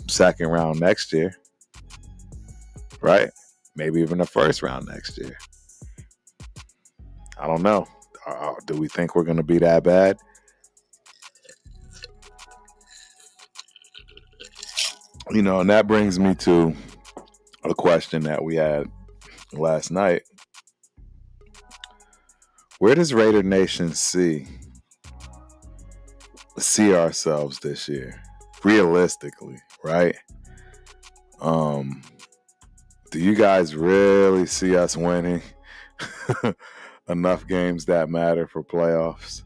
Second round next year, right? Maybe even the first round next year. I don't know. Do we think we're going to be that bad? And that brings me to a question that we had last night. Where does Raider Nation see ourselves this year? Realistically, right? Do you guys really see us winning enough games that matter for playoffs?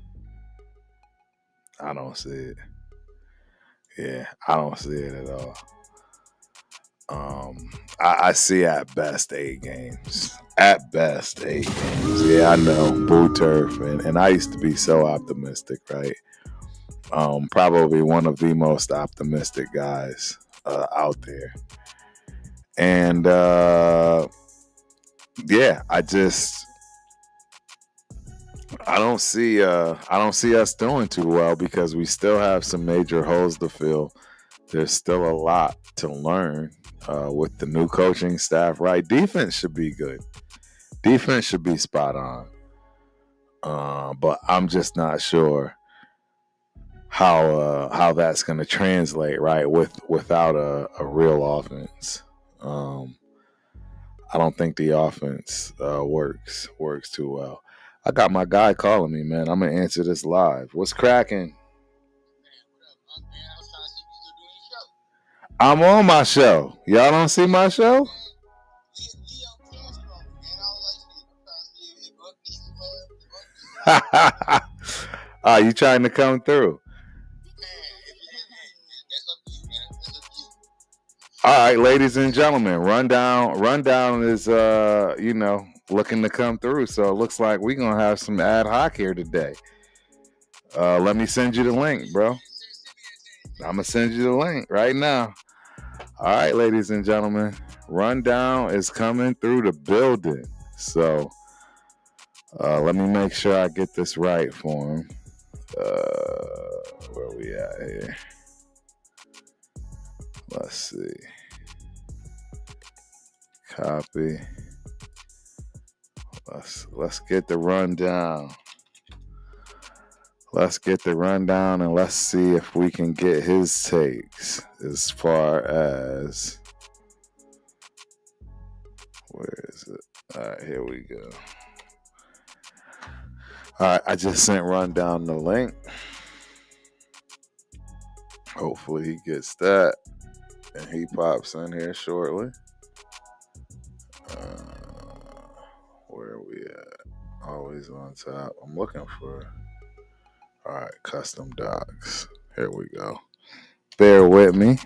I don't see it. Yeah, I don't see it at all. I see at best 8 games. At best 8 games. Yeah, I know. Boo turf. And I used to be so optimistic, right? Probably one of the most optimistic guys out there. And I don't see us doing too well because we still have some major holes to fill. There's still a lot to learn with the new coaching staff, right? Defense should be good. Defense should be spot on. But I'm just not sure how that's going to translate, right? Without a real offense. I don't think the offense works too well. I got my guy calling me, man. I'm gonna answer this live. What's cracking? I'm on my show. Y'all don't see my show? You trying to come through? All right, ladies and gentlemen, rundown is looking to come through. So it looks like we're gonna have some ad hoc here today. Let me send you the link, bro. I'm gonna send you the link right now. All right, ladies and gentlemen, rundown is coming through the building. So let me make sure I get this right for him. Where we at here? Let's see. Copy. Let's get the rundown. Let's get the rundown and let's see if we can get his takes as far as where is it? All right, here we go. All right, I just sent rundown the link. Hopefully he gets that and he pops in here shortly. Where are we at? Always on top. I'm looking for. All right, custom docs. Here we go. Bear with me.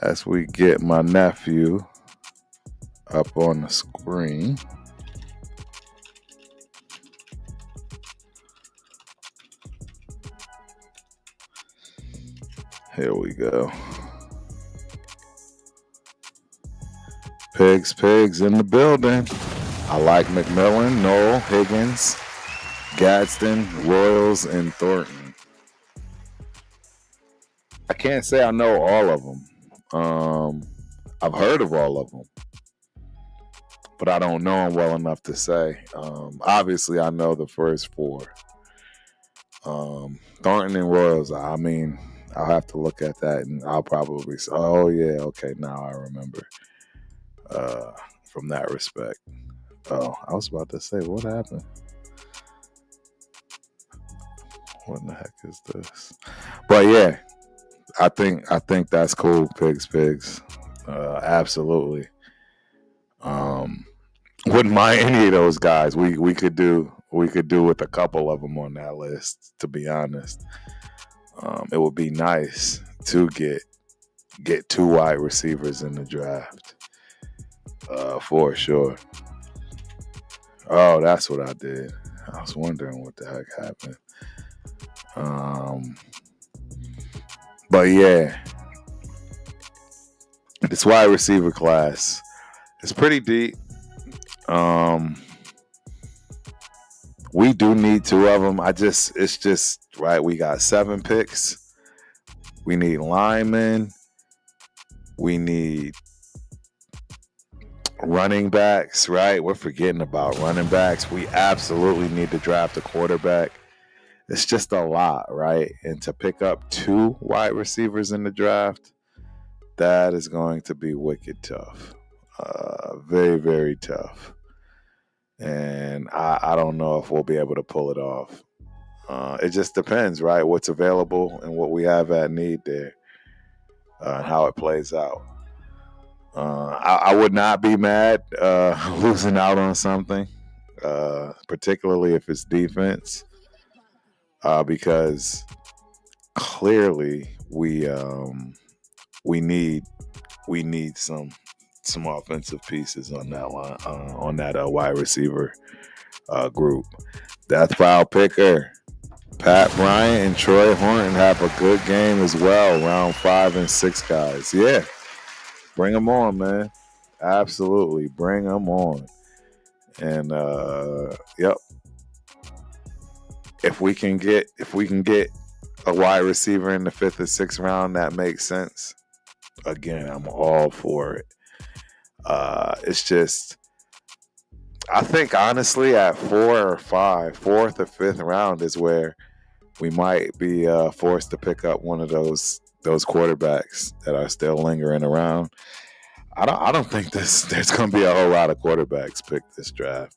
As we get my nephew up on the screen. Here we go. Pigs in the building. I like McMillan, Noel, Higgins, Gadsden, Royals, and Thornton. I can't say I know all of them. I've heard of all of them, but I don't know them well enough to say. Obviously, I know the first 4. Thornton and Royals. I mean, I'll have to look at that, and I'll probably say, "Oh yeah, okay, now I remember." From that respect. Oh, I was about to say, what happened? What in the heck is this? But yeah, I think that's cool. Pigs. Absolutely. Wouldn't mind any of those guys. We could do with a couple of them on that list. To be honest, it would be nice to get 2 wide receivers in the draft. For sure. Oh, that's what I did. I was wondering what the heck happened. But yeah, this wide receiver class is pretty deep. We do need 2 of them. It's just right. We got 7 picks. We need linemen. We need running backs, right? We're forgetting about running backs. We absolutely need to draft a quarterback. It's just a lot, right? And to pick up 2 wide receivers in the draft, that is going to be wicked tough. Very, very tough. And I don't know if we'll be able to pull it off. It just depends, right? What's available and what we have at need there, and how it plays out. I would not be mad losing out on something, particularly if it's defense, because clearly we need some offensive pieces on that line, on that wide receiver group. Death Pile Picker, Pat Bryant and Troy Horton have a good game as well. Round 5 and 6 guys. Yeah. Bring them on, man. Absolutely. Bring them on. And yep. If we can get a wide receiver in the 5th or 6th round, that makes sense. Again, I'm all for it. It's just, I think honestly at 4 or 5, 4th or 5th round is where we might be forced to pick up one of those quarterbacks that are still lingering around. I don't think there's going to be a whole lot of quarterbacks picked this draft.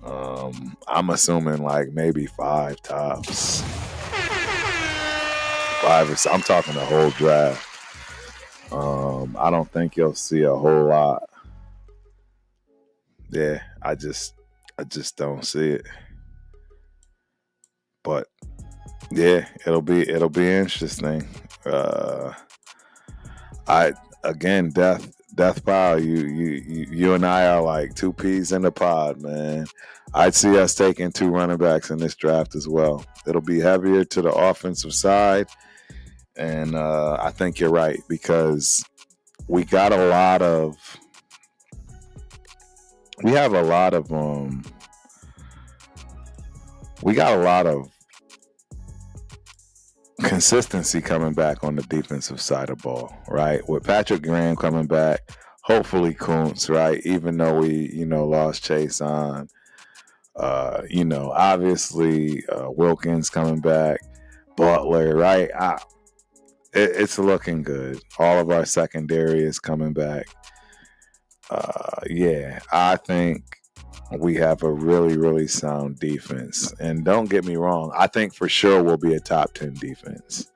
I'm assuming like maybe 5 tops. 5 or so. I'm talking the whole draft. I don't think you'll see a whole lot. Yeah, I just don't see it. But yeah, it'll be interesting. Death Pile, you and I are like 2 peas in the pod, man. I'd see us taking 2 running backs in this draft as well. It'll be heavier to the offensive side, and I think you're right because we have a lot of consistency coming back on the defensive side of the ball, right? With Patrick Graham coming back, hopefully Kuntz, right? Even though we, lost Chase on, obviously Wilkins coming back, Butler, right? It's looking good. All of our secondary is coming back. Yeah, I think we have a really, really sound defense. And don't get me wrong, I think for sure we'll be a top 10 defense.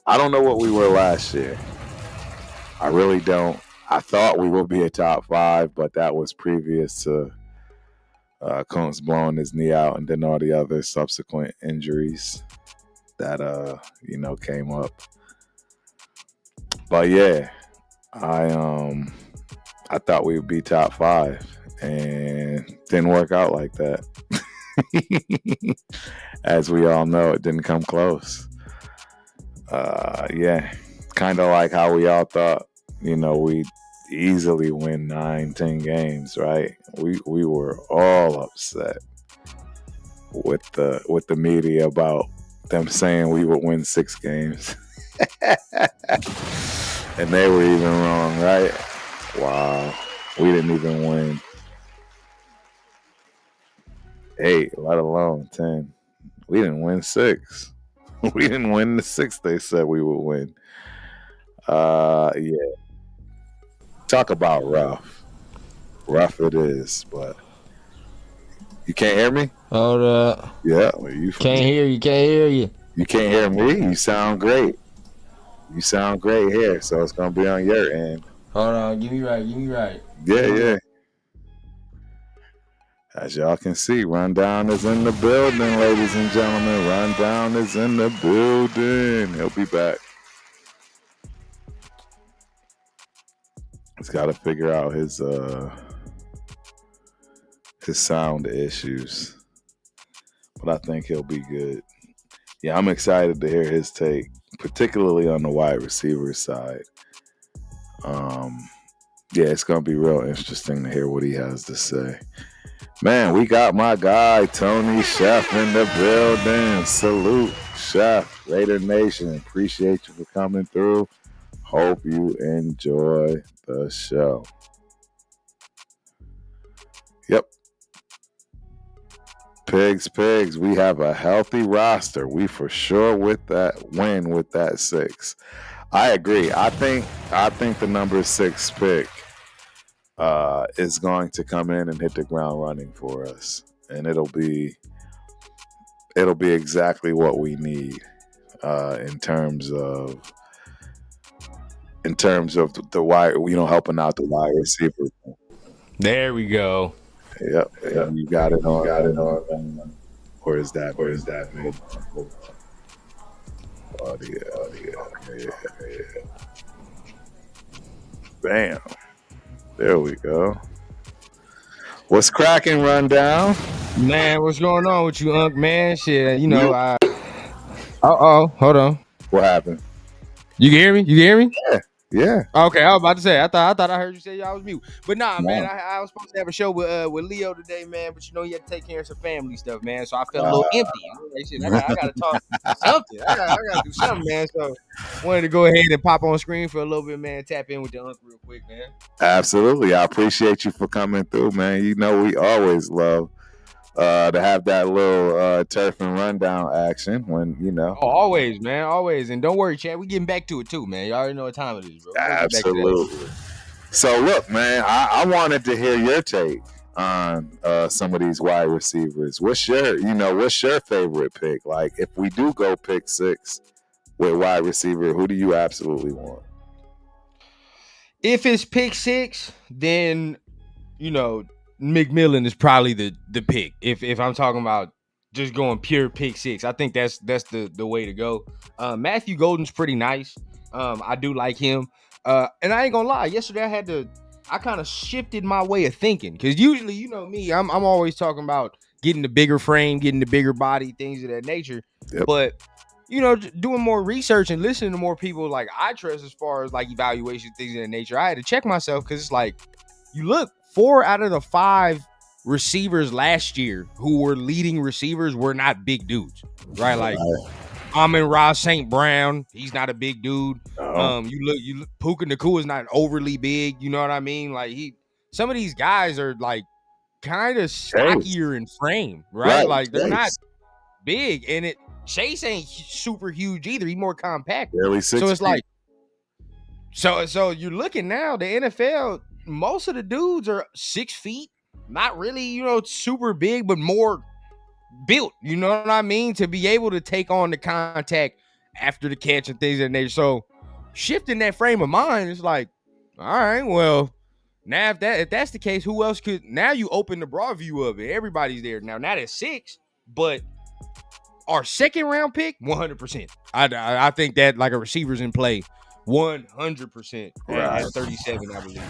I don't know what we were last year. I really don't. I thought we would be a top 5, but that was previous to Kuntz blowing his knee out and then all the other subsequent injuries that, came up. But yeah, I thought we would be top 5. And didn't work out like that. As we all know, it didn't come close. Yeah, kind of like how we all thought, we'd easily win 9-10 games, right? We were all upset with the media about them saying we would win 6 games. And they were even wrong, right? Wow. We didn't even win 8, let alone 10. We didn't win 6. We didn't win the 6 they said we would win. Yeah. Talk about rough. Rough it is, but you can't hear me? Hold up. Yeah, well, Can't hear you. Can't hear you. You can't hear me? You sound great. You sound great here, so it's gonna be on your end. Hold on. Give me right. Give me right. Yeah. As y'all can see, Rundown is in the building, ladies and gentlemen. Rundown is in the building. He'll be back. He's got to figure out his sound issues, but I think he'll be good. Yeah, I'm excited to hear his take, particularly on the wide receiver side. Yeah, it's gonna be real interesting to hear what he has to say. Man, we got my guy Tony Chef in the building. Salute, Chef. Raider Nation, appreciate you for coming through. Hope you enjoy the show. Yep. Pigs. We have a healthy roster. We for sure win with that 6. I agree. I think the number 6 pick is going to come in and hit the ground running for us, and it'll be exactly what we need in terms of the wide, helping out the wide receiver. There we go. Yep. You got it on. Where is that, man? Audio. Yeah. Bam. There we go. What's cracking, Rundown? Man, what's going on with you, Unc? Man, shit, hold on. What happened? You can hear me? Yeah. Okay, I was about to say. I thought I heard you say y'all was mute, but nah, No. man. I was supposed to have a show with Leo today, man. But he had to take care of some family stuff, man. So I felt a little empty. I gotta talk something. I gotta do something, man. So wanted to go ahead and pop on screen for a little bit, man. Tap in with the Unc real quick, man. Absolutely, I appreciate you for coming through, man. We always love to have that little turf and rundown action when Oh, always, man, always. And don't worry, Chad, we getting back to it too, man. You already know what time it is, bro. Absolutely. So look, man, I wanted to hear your take on some of these wide receivers. What's your favorite pick? Like, if we do go pick 6 with wide receiver, who do you absolutely want? If it's pick 6, then McMillan is probably the pick. If I'm talking about just going pure pick 6, I think that's the way to go. Matthew Golden's pretty nice. I do like him. And I ain't gonna lie, yesterday I kind of shifted my way of thinking, because usually, me, I'm always talking about getting the bigger frame, getting the bigger body, things of that nature. Yep. But doing more research and listening to more people like I trust as far as like evaluation, things of that nature, I had to check myself, because it's like, you look, 4 out of the 5 receivers last year who were leading receivers were not big dudes, right? Like Amon-Ra St. Brown, he's not a big dude. You look, Puka Nacua is not overly big. You know what I mean? Like some of these guys are like kind of stockier in frame, right? Like they're not big, and Chase ain't super huge either. He's more compact. Barely 6 so it's feet. like, so you're looking now, the NFL, most of the dudes are 6 feet, not really, super big, but more built, you know what I mean, to be able to take on the contact after the catch and things of that nature. So shifting that frame of mind, it's like, all right, well, now if that's the case, who else could? Now you open the broad view of it. Everybody's there now. Not at 6, but our second round pick, 100%. I think that like a receiver's in play, 100% at 37, I believe.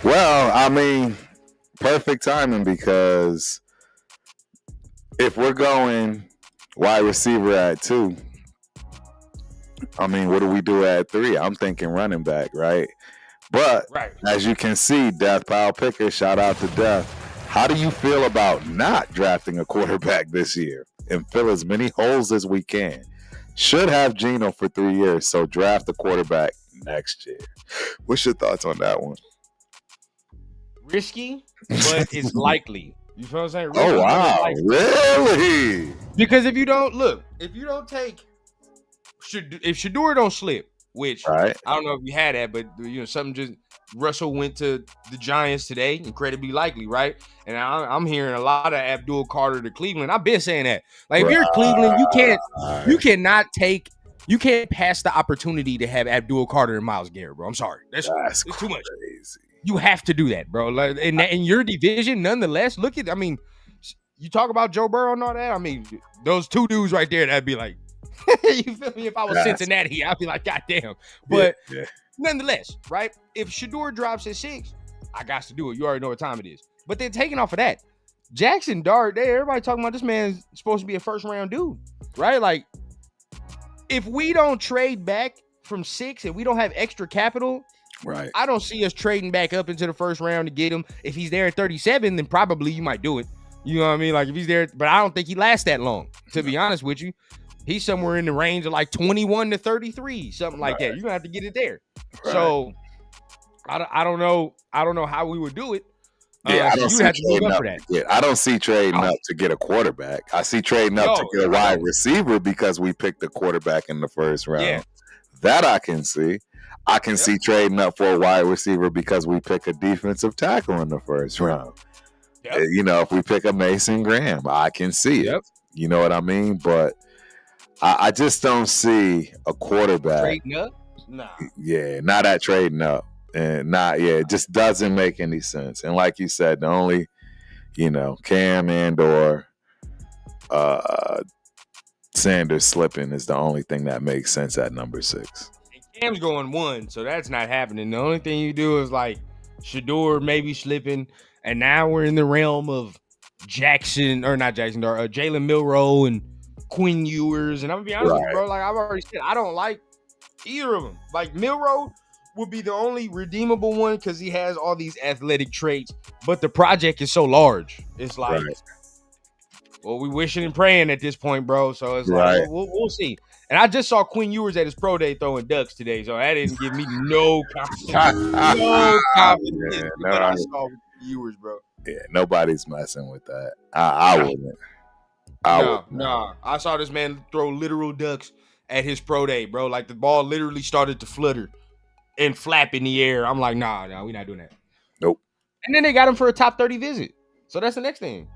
Well, I mean, perfect timing, because if we're going wide receiver at 2, I mean, what do we do at 3? I'm thinking running back, right? But as you can see, Death Pile Picker, shout out to Death. How do you feel about not drafting a quarterback this year and fill as many holes as we can? Should have Geno for 3 years, so draft a quarterback next year. What's your thoughts on that one? Risky, but it's likely. You feel what I'm saying? Oh Really, wow, like, really? because if you don't take, if Shador don't slip, which Right. I don't know if you had that, but something just Russell went to the Giants today, incredibly likely, right? And I'm hearing a lot of Abdul Carter to Cleveland. I've been saying that. Like, if you're Cleveland, you can't pass the opportunity to have Abdul Carter and Myles Garrett, bro. I'm sorry, that's too much. You have to do that, bro. Like, in your division, nonetheless. Look at, I mean, you talk about Joe Burrow and all that. I mean, those two dudes right there, that'd be like, you feel me? If I was Cincinnati, I'd be like, God damn. But nonetheless, right? If Shador drops at 6, I got to do it. You already know what time it is. But then taking off of that, Jackson Dart, everybody talking about this man's supposed to be a first round dude, right? Like, if we don't trade back from 6 and we don't have extra capital, right? I don't see us trading back up into the first round to get him. If he's there at 37, then probably you might do it. You know what I mean? Like, if he's there, but I don't think he lasts that long, to be honest with you. He's somewhere in the range of like 21 to 33, something like that. You're gonna have to get it there. Right. So I don't know how we would do it. I don't see trading up. I don't see trading up to get a quarterback. I see trading up to get a wide receiver because we picked a quarterback in the first round. Yeah. That I can see. I can see trading up for a wide receiver because we pick a defensive tackle in the first round. Yep. If we pick a Mason Graham, I can see it. You know what I mean? But I just don't see a quarterback. Trading up? Nah. Yeah, not at trading up. And it just doesn't make any sense. And like you said, the only, Cam and/or Sanders slipping is the only thing that makes sense at number 6. And Cam's going 1, so that's not happening. The only thing you do is like Shador maybe slipping, and now we're in the realm of Jalen Milroe and Quinn Ewers. And I'm gonna be honest with you, bro. Like I've already said, I don't like either of them. Like Milroe would be the only redeemable one because he has all these athletic traits, but the project is so large. It's like, well, we wishing and praying at this point, bro. So it's like we'll see. And I just saw Quinn Ewers at his pro day throwing ducks today, so that didn't give me no confidence. No confidence what I saw with Ewers, bro. Yeah, nobody's messing with that. I wouldn't. No. I saw this man throw literal ducks at his pro day, bro. Like the ball literally started to flutter and flap in the air. I'm like, nah, we're not doing that. Nope. And then they got him for a top 30 visit. So that's the next thing.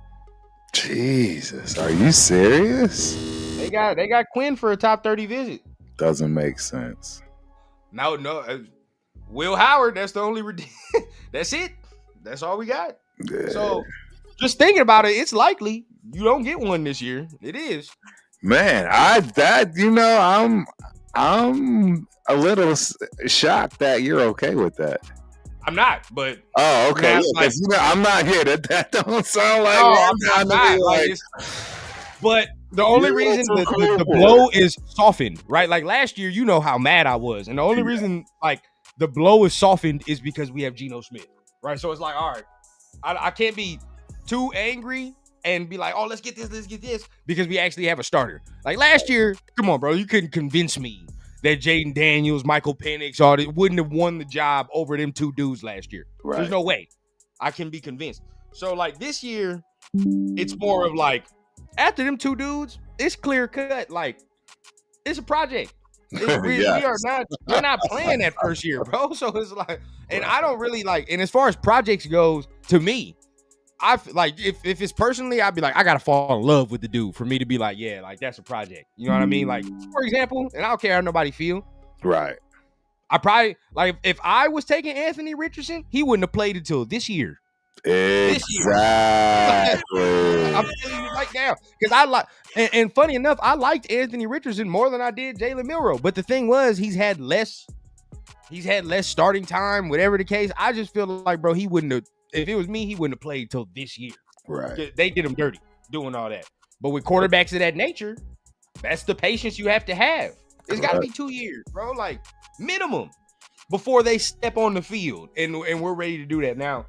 Jesus, are you serious? They got Quinn for a top 30 visit. Doesn't make sense. No. Will Howard, that's the only that's it. That's all we got. Yeah. So just thinking about it, it's likely you don't get one this year. It is. Man, I'm a little shocked that you're okay with that. I'm not, but okay. I'm not here. That don't sound like. No, I'm not. Like, but the only reason the blow is softened, right? Like last year, you know how mad I was, and the only reason like the blow is softened is because we have Geno Smith, right? So it's like, all right, I can't be too angry and be like, oh, let's get this, because we actually have a starter. Like last year, come on, bro, you couldn't convince me that Jaden Daniels, Michael Penix, all that wouldn't have won the job over them two dudes last year. Right. There's no way I can be convinced. So like this year, it's more of like after them two dudes, it's clear cut. Like it's a project. We're not playing that first year, bro. So it's like, and I don't really like. And as far as projects goes, to me, I like if it's personally, I'd be like, I gotta fall in love with the dude for me to be like, yeah, like that's a project. You know what I mean? Like, for example, and I don't care how nobody feel. Right. I probably like if I was taking Anthony Richardson, he wouldn't have played until this year. Exactly. I'm telling you right now, because I like, and funny enough, I liked Anthony Richardson more than I did Jalen Milroe. But the thing was, he's had less starting time, whatever the case. I just feel like, bro, he wouldn't have. If it was me, he wouldn't have played till this year. Right. They did him dirty doing all that. But with quarterbacks of that nature, that's the patience you have to have. It's got to be 2 years, bro, like minimum, before they step on the field, and we're ready to do that now.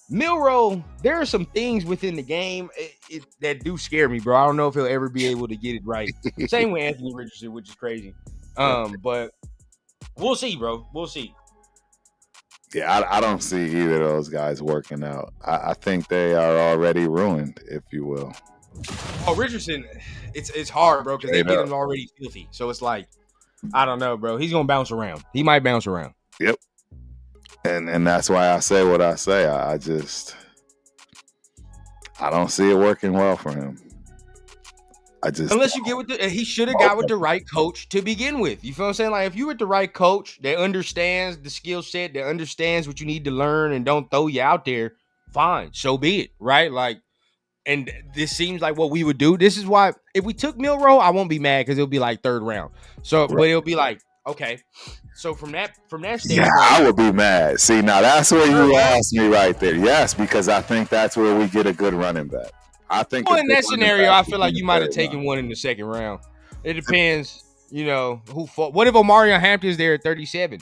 Milroe, there are some things within the game that do scare me, bro. I don't know if he'll ever be able to get it right. Same with Anthony Richardson, which is crazy. But we'll see, bro. We'll see. Yeah, I don't see either of those guys working out. I think they are already ruined, if you will. Oh, Richardson, it's hard, bro, because they Straight get up. him already filthy. So it's like, I don't know, bro. He's gonna bounce around. He might bounce around. Yep. And that's why I say what I say. I don't see it working well for him. Unless you get with he should have got with the right coach to begin with. You feel what I'm saying? Like if you with the right coach that understands the skill set, that understands what you need to learn, and don't throw you out there, fine, so be it, right? Like, and this seems like what we would do. This is why if we took Milroe, I won't be mad because it'll be like third round. So, but it'll be like, okay. So from that standpoint, yeah, I would be mad. See, now that's where you lost me right there. Yes, because I think that's where we get a good running back. I think well, in that scennario, I feel like you might have taken one in the second round. It depends, who fought. What if Omarion Hampton's there at 37?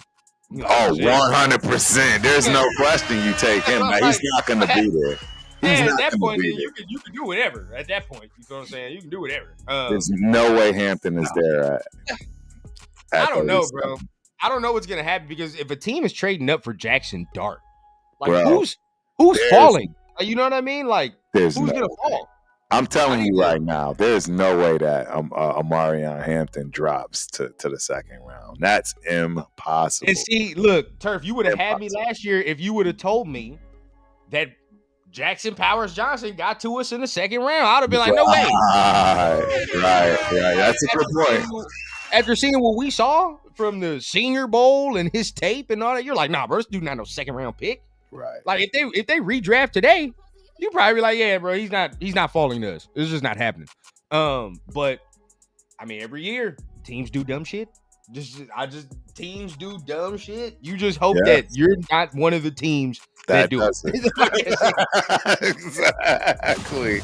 Like, 100%. There's no question you take him. Like, he's not going to be there. At that point, you can do whatever. At that point, you know what I'm saying? You can do whatever. There's no way Hampton is there. I don't know, bro. I don't know what's gonna happen because if a team is trading up for Jackson Dart, like who's falling? Like, you know what I mean? Like who's gonna fall? I'm telling you right now, there's no way that Omarion Hampton drops to the second round. That's impossible. And see, look, Turf, you would have had me last year if you would have told me that Jackson Powers Johnson got to us in the second round. I'd have been like, no way. Right. That's a good point. After seeing what we saw from the Senior Bowl and his tape and all that, you're like, nah, bro, this dude not no second round pick. Right. Like if they redraft today, you probably be like, yeah, bro, he's not falling to us. It's just not happening. But I mean, every year teams do dumb shit. Teams do dumb shit. You just hope that you're not one of the teams that do it. Exactly.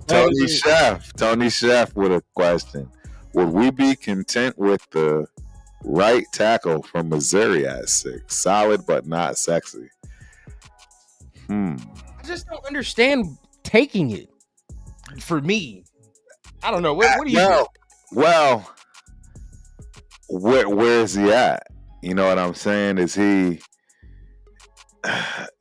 Tony Chef with a question. Would we be content with the right tackle from Missouri at 6? Solid but not sexy. I just don't understand taking it. For me, I don't know. What do you think? Well, where is he at? You know what I'm saying? Is he?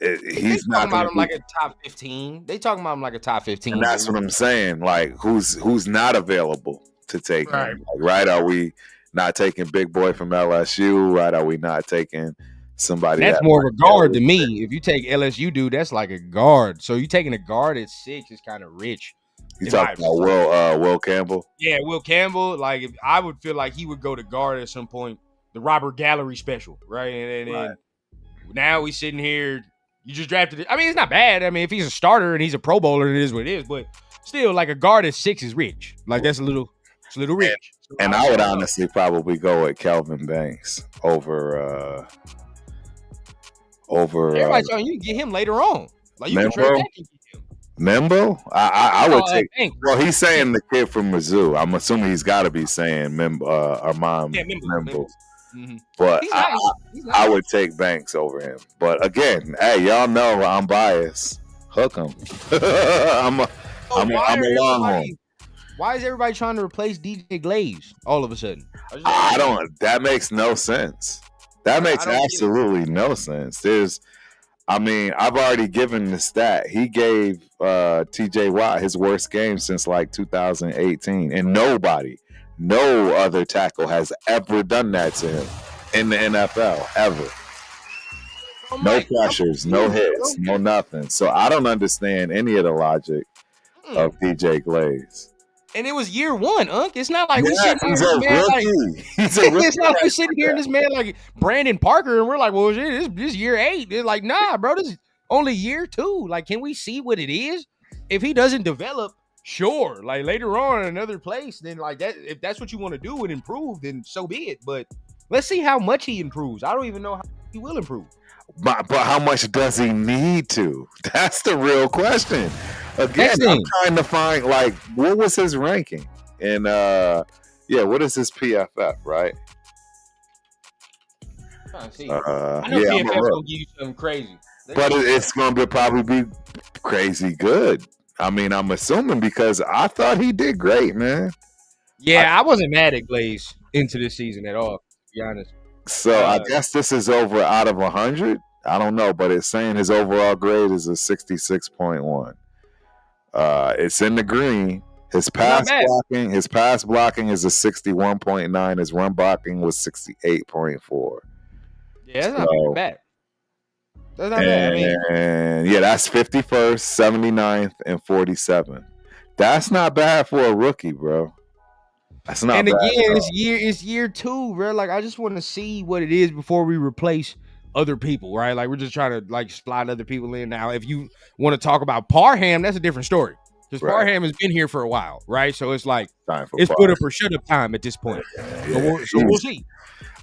He's not talking about him like a top 15. They talking about him like a top 15. And that's what I'm saying. Like who's not available to take him? Like, right? Are we not taking Big Boy from LSU? Right? Are we not taking somebody that's more of a guard to me? If you take LSU dude, that's like a guard. So you taking a guard at 6 is kind of rich. You talking about Will Campbell? Yeah, Will Campbell. Like if I would feel like he would go to guard at some point. The Robert Gallery special, right? And now we sitting here. You just drafted it. I mean, it's not bad. I mean, if he's a starter and he's a Pro Bowler, it is what it is. But still, like a guard at 6 is rich. Like that's a little rich. And I would honestly probably go with Kelvin Banks over. Everybody's telling you can get him later on. Like you can trade back and get him. Membo? I would take. Well, he's saying the kid from Mizzou. I'm assuming he's got to be saying Armand Membo. Mm-hmm. But I would take Banks over him. But again, hey, y'all know I'm biased. Hook him. I'm a Longhorn. Why is everybody trying to replace DJ Glaze all of a sudden? I don't. That makes no sense. That makes absolutely no sense. I've already given the stat. He gave TJ Watt his worst game since like 2018, and no other tackle has ever done that to him in the NFL ever. No pressures, no hits, no nothing. So I don't understand any of the logic of DJ Glaze. And it was year one, Unc. It's not like we're sitting here this man like it's not like we're sitting here in this man like Brandon Parker, and we're like, well, this year 8. It's like, nah, bro, this is only year 2. Like, can we see what it is? If he doesn't develop, sure. Like later on in another place, then like that. If that's what you want to do and improve, then so be it. But let's see how much he improves. I don't even know how he will improve. But how much does he need to? That's the real question. Again, I'm trying to find like what was his ranking and what is his PFF, right? I know PFF's gonna give you something crazy, but it's gonna probably be crazy good. I mean, I'm assuming because I thought he did great, man. Yeah, I wasn't mad at Glaze into this season at all, to be honest. So I guess this is over out of 100. I don't know, but it's saying his overall grade is a 66.1. It's in the green. His pass blocking is a 61.9. His run blocking was 68.4. Yeah, that's not bad. That's not bad. I mean, and yeah, that's 51st, 79th, and 47th. That's not bad for a rookie, bro. That's not and bad. Again, it's year 2, bro. Like, I just want to see what it is before we replace other people, right? Like, we're just trying to like slide other people in. Now, if you want to talk about Parham, that's a different story. Because Parham has been here for a while, right? So it's like it's put up or shut up time at this point. Yeah. So we'll see.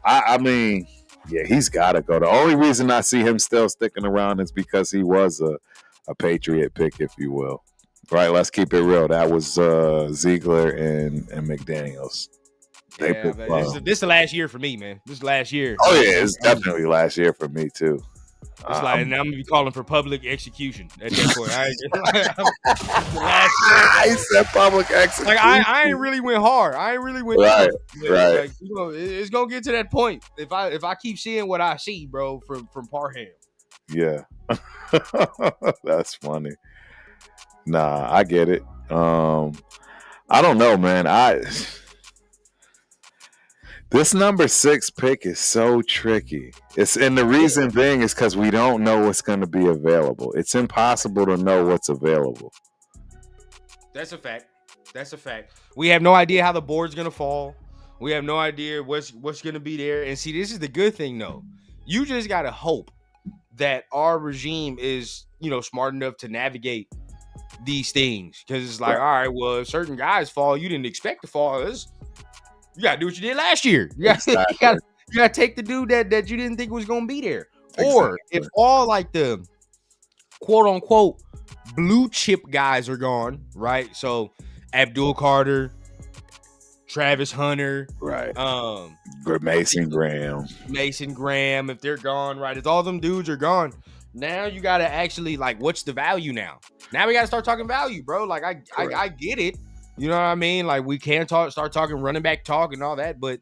I mean, yeah, he's got to go. The only reason I see him still sticking around is because he was a Patriot pick, if you will. Right, let's keep it real. That was Ziegler and McDaniels. Yeah, this is the last year for me, man. This is last year. Oh yeah, it's definitely last year for me too. It's like, and I'm gonna be calling for public execution at that point. I said public execution. Like I ain't really went hard. I ain't really went right. Like, you know, it's gonna get to that point if I keep seeing what I see, bro, from Parham. Yeah, that's funny. Nah, I get it. I don't know, man. This number 6 pick is so tricky. And the reason being is because we don't know what's going to be available. It's impossible to know what's available. That's a fact. We have no idea how the board's going to fall. We have no idea what's going to be there. And see, this is the good thing, though. You just got to hope that our regime is, you know, smart enough to navigate these things. Because it's like, all right, well, if certain guys fall, you didn't expect to fall. You gotta do what you did last year. You gotta take the dude that you didn't think was gonna be there. Exactly. Or if all like the quote unquote blue chip guys are gone, right? So Abdul Carter, Travis Hunter, right? Mason Graham, if they're gone, right? If all them dudes are gone, now you gotta actually like, what's the value now? Now we gotta start talking value, bro. Like I get it. You know what I mean? Like we can start talking running back talk and all that, but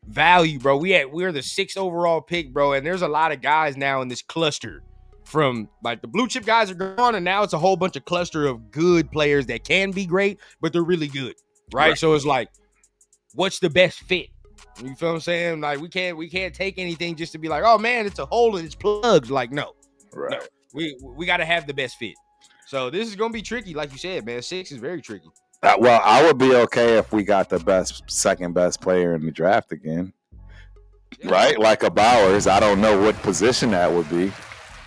value, bro. We're the 6th overall pick, bro, and there's a lot of guys now in this cluster. From like the blue chip guys are gone, and now it's a whole bunch of cluster of good players that can be great, but they're really good, right? So it's like, what's the best fit? You feel what I'm saying? Like we can't take anything just to be like, oh man, it's a hole and it's plugged. Like no, we got to have the best fit. So this is gonna be tricky, like you said, man. 6 is very tricky. Well, I would be okay if we got the second best player in the draft again, right? Like a Bowers. I don't know what position that would be.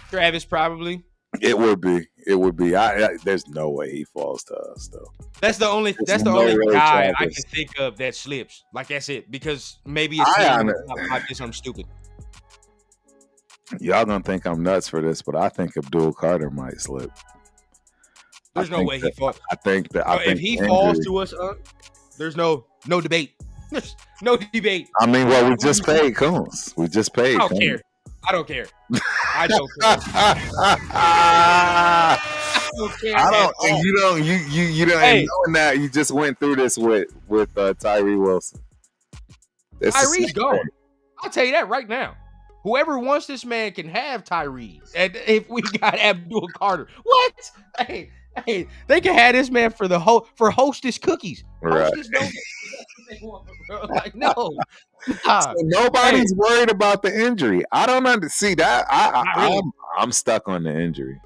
Travis probably. It would be. There's no way he falls to us though. That's the only guy Travis. I can think of that slips. Like that's it. Because maybe it's I'm stupid. Y'all gonna think I'm nuts for this, but I think Abdul Carter might slip. There's no way he falls. I think if he falls to us, there's no debate. There's no debate. I mean, well, we just paid Coons. I don't care. I don't care. I don't. You don't. Hey, knowing that you just went through this with Tyree Wilson. Tyree's gone. I'll tell you that right now. Whoever wants this man can have Tyree. And if we got Abdul Carter, what? Hey, they can have this man for Hostess cookies. Right. Hostess like no. So nobody's worried about the injury. I don't understand that. I'm stuck on the injury.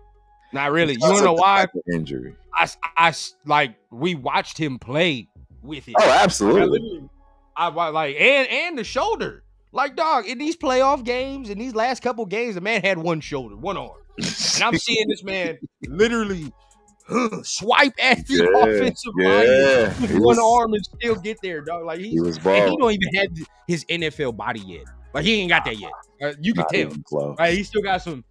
Not really. You wanna know why? Injury. I like we watched him play with it. Oh, absolutely. I like and the shoulder. Like dog, in these playoff games, in these last couple games, the man had one shoulder, one arm, and I'm seeing this man literally swipe at the offensive line with one arm and still get there, dog. Like he don't even have his NFL body yet. Like he ain't got that yet. You can tell. Right? He still got some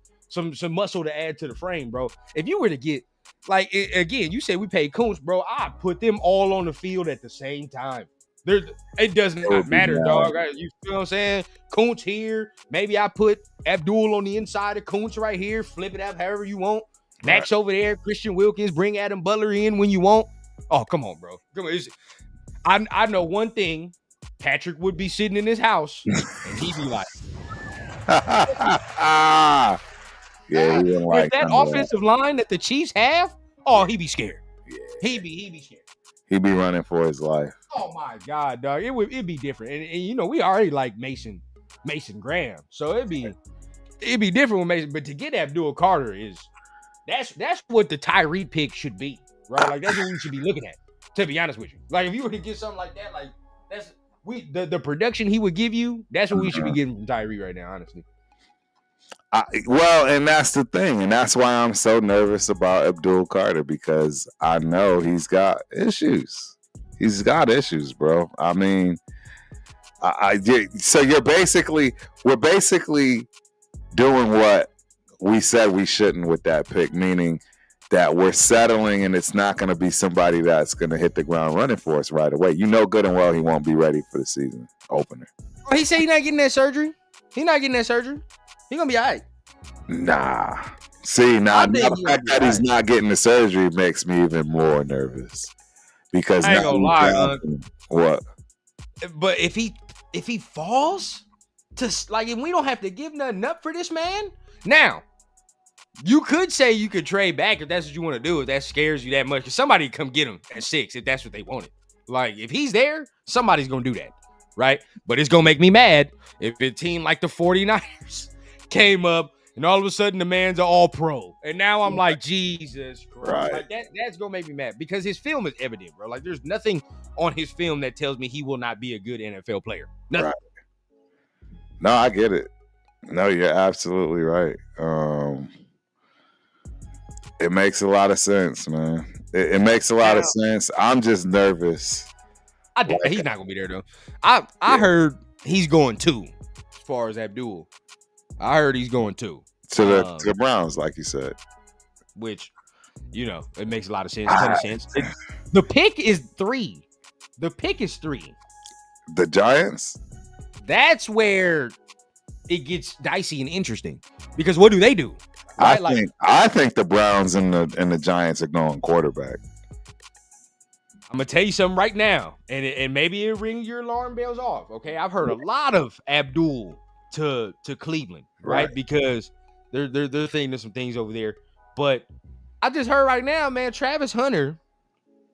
muscle to add to the frame, bro. If you were to get like again, you said we paid Coons, bro. I put them all on the field at the same time. It does not matter, dog. Right? You feel what I'm saying? Kuntz here. Maybe I put Abdul on the inside of Kuntz right here. Flip it out however you want. Max over there. Christian Wilkins. Bring Adam Butler in when you want. Oh, come on, bro. Come on. I know one thing. Patrick would be sitting in his house and he'd be like, Yeah, he didn't With like that none of offensive line that the Chiefs have, oh, he be scared. Yeah. He be scared. He be running for his life. Oh my God, dog. It'd be different. And you know, we already like Mason Graham. So it'd be different with Mason. But to get Abdul Carter that's what the Tyree pick should be. Right? Like that's what we should be looking at, to be honest with you. Like if you were to get something like that, like that's the production he would give you, that's what we should be getting from Tyree right now, honestly. Well, and that's the thing, and that's why I'm so nervous about Abdul Carter, because I know he's got issues. He's got issues, bro. I mean, so we're basically doing what we said we shouldn't with that pick, meaning that we're settling, and it's not going to be somebody that's going to hit the ground running for us right away. You know good and well he won't be ready for the season opener. Oh, he said he's not getting that surgery. He's not getting that surgery. He's going to be all right. Nah. See, now the fact that he's not getting the surgery makes me even more nervous. Because I ain't gonna lie, what? But if he falls to like, and we don't have to give nothing up for this man. Now, you could say you could trade back if that's what you want to do. If that scares you that much, because somebody come get him at 6 if that's what they wanted. Like if he's there, somebody's gonna do that, right? But it's gonna make me mad if a team like the 49ers came up and all of a sudden the man's an all-pro. And now I'm like, Jesus Christ. Right. Like that's going to make me mad because his film is evident, bro. Like there's nothing on his film that tells me he will not be a good NFL player. Nothing. Right. No, I get it. No, you're absolutely right. It makes a lot of sense, man. It makes a lot of sense. I'm just nervous. He's not going to be there, though. I heard he's going 2 as far as Abdul. I heard he's going 2 to the Browns, like you said, which, you know, it makes a lot of sense. Ton of sense. The pick is 3. The pick is 3. The Giants. That's where it gets dicey and interesting because what do they do? Right? I think the Browns and the Giants are going quarterback. I'm gonna tell you something right now, and maybe it ring your alarm bells off. Okay, I've heard a lot of Abdul to Cleveland, right? Because they're thinking some things over there. But I just heard right now, man, Travis Hunter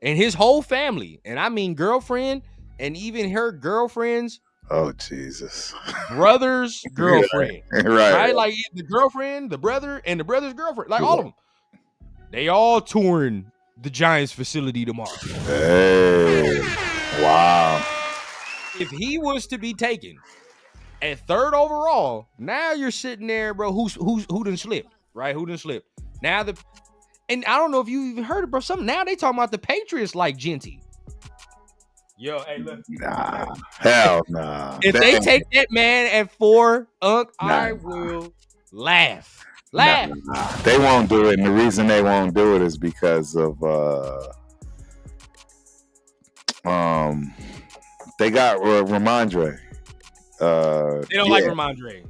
and his whole family, and I mean girlfriend and even her girlfriend's Jesus brother's girlfriend, right? Like the girlfriend, the brother, and the brother's girlfriend, like all of them. They all touring the Giants facility tomorrow. Hey, wow! If he was to be taken at 3rd overall, now you're sitting there, bro. Who done slipped, right? Who done slipped? Now and I don't know if you even heard it, bro. Now they talking about the Patriots like Genty. Yo, hey, look. Nah, hell nah. If they take that man at 4, I will laugh. Nah. They won't do it, and the reason they won't do it is because of they got Ramondre. They don't like Ramondre.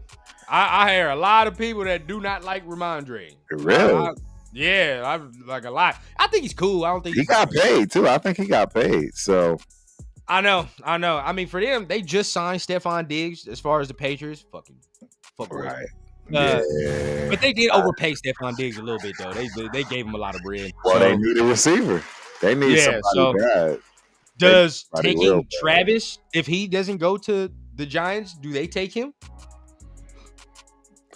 I hear a lot of people that do not like Ramondre. Really? I like a lot. I think he's cool. I don't think he got paid too. I think he got paid. So I know. I mean, for them, they just signed Stephon Diggs. As far as the Patriots, fucking right. But they did overpay Stephon Diggs a little bit though. They gave him a lot of bread. Well, they need a receiver. They need somebody bad. Does taking Travis, if he doesn't go to the Giants, do they take him?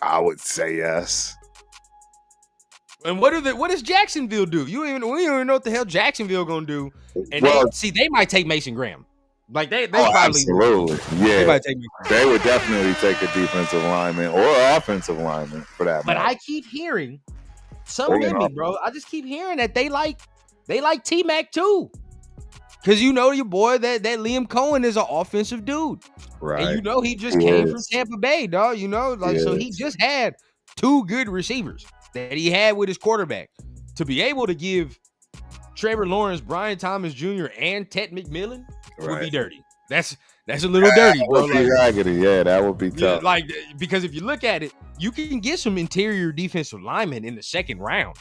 I would say yes. And what does Jacksonville do? We don't even know what the hell Jacksonville gonna do. And they might take Mason Graham. Like they probably absolutely they would definitely take a defensive lineman or offensive lineman for that. But I keep hearing something in me, bro. I just keep hearing that they like T-Mac too. Cause you know your boy that Liam Cohen is an offensive dude. Right. And you know he just came from Tampa Bay, dog. You know, so he just had 2 good receivers that he had with his quarterback. To be able to give Trevor Lawrence, Brian Thomas Jr., and Ted McMillan would be dirty. That's a little dirty, bro. Would be raggedy. Yeah, that would be tough. Because if you look at it, you can get some interior defensive linemen in the 2nd round,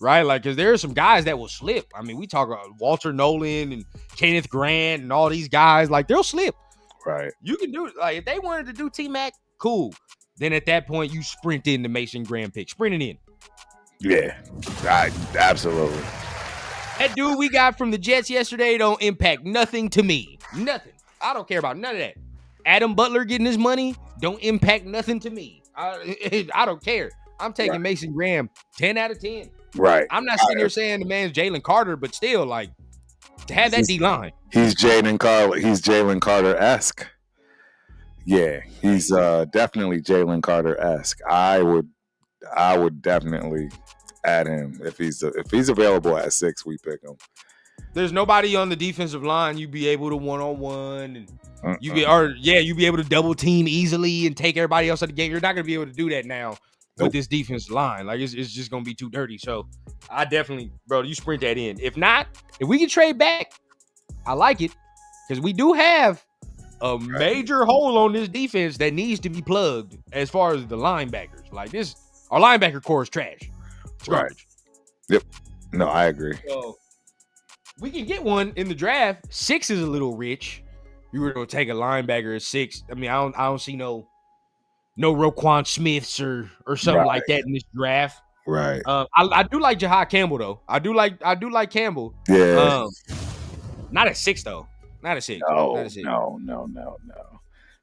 right? Like, because there are some guys that will slip. I mean, we talk about Walter Nolan and Kenneth Grant and all these guys. Like, they'll slip. Right. You can do it. Like, if they wanted to do T-Mac, cool. then at that point you sprint in the Mason Graham pick. Sprint it in. Yeah, absolutely. That dude we got from the Jets yesterday don't impact nothing to me. Nothing. I don't care about none of that. Adam Butler getting his money don't impact nothing to me. I don't care. I'm taking Mason Graham 10 out of 10. Right. I'm not sitting here saying the man's Jalen Carter, but still, like, to have that D-line. He's Jalen Carter-esque. Yeah, he's definitely Jalen Carter-esque. I would definitely add him if he's available at 6. We pick him. There's nobody on the defensive line you'd be able to one-on-one and you'd be able to double team easily and take everybody else out of the game. You're not gonna be able to do that now with this defensive line. Like it's just gonna be too dirty. So I definitely, bro, you sprint that in. If not, if we can trade back, I like it because we do have a major hole on this defense that needs to be plugged as far as the linebackers. Like this, our linebacker core is trash. It's garbage. Yep. No, I agree. So we can get one in the draft. 6 is a little rich. You were gonna take a linebacker at 6. I mean, I don't see no Roquan Smiths or something like that in this draft. Right. I do like Jahad Campbell though. I do like Campbell. Yeah. Not at 6 though. Not at 6. No.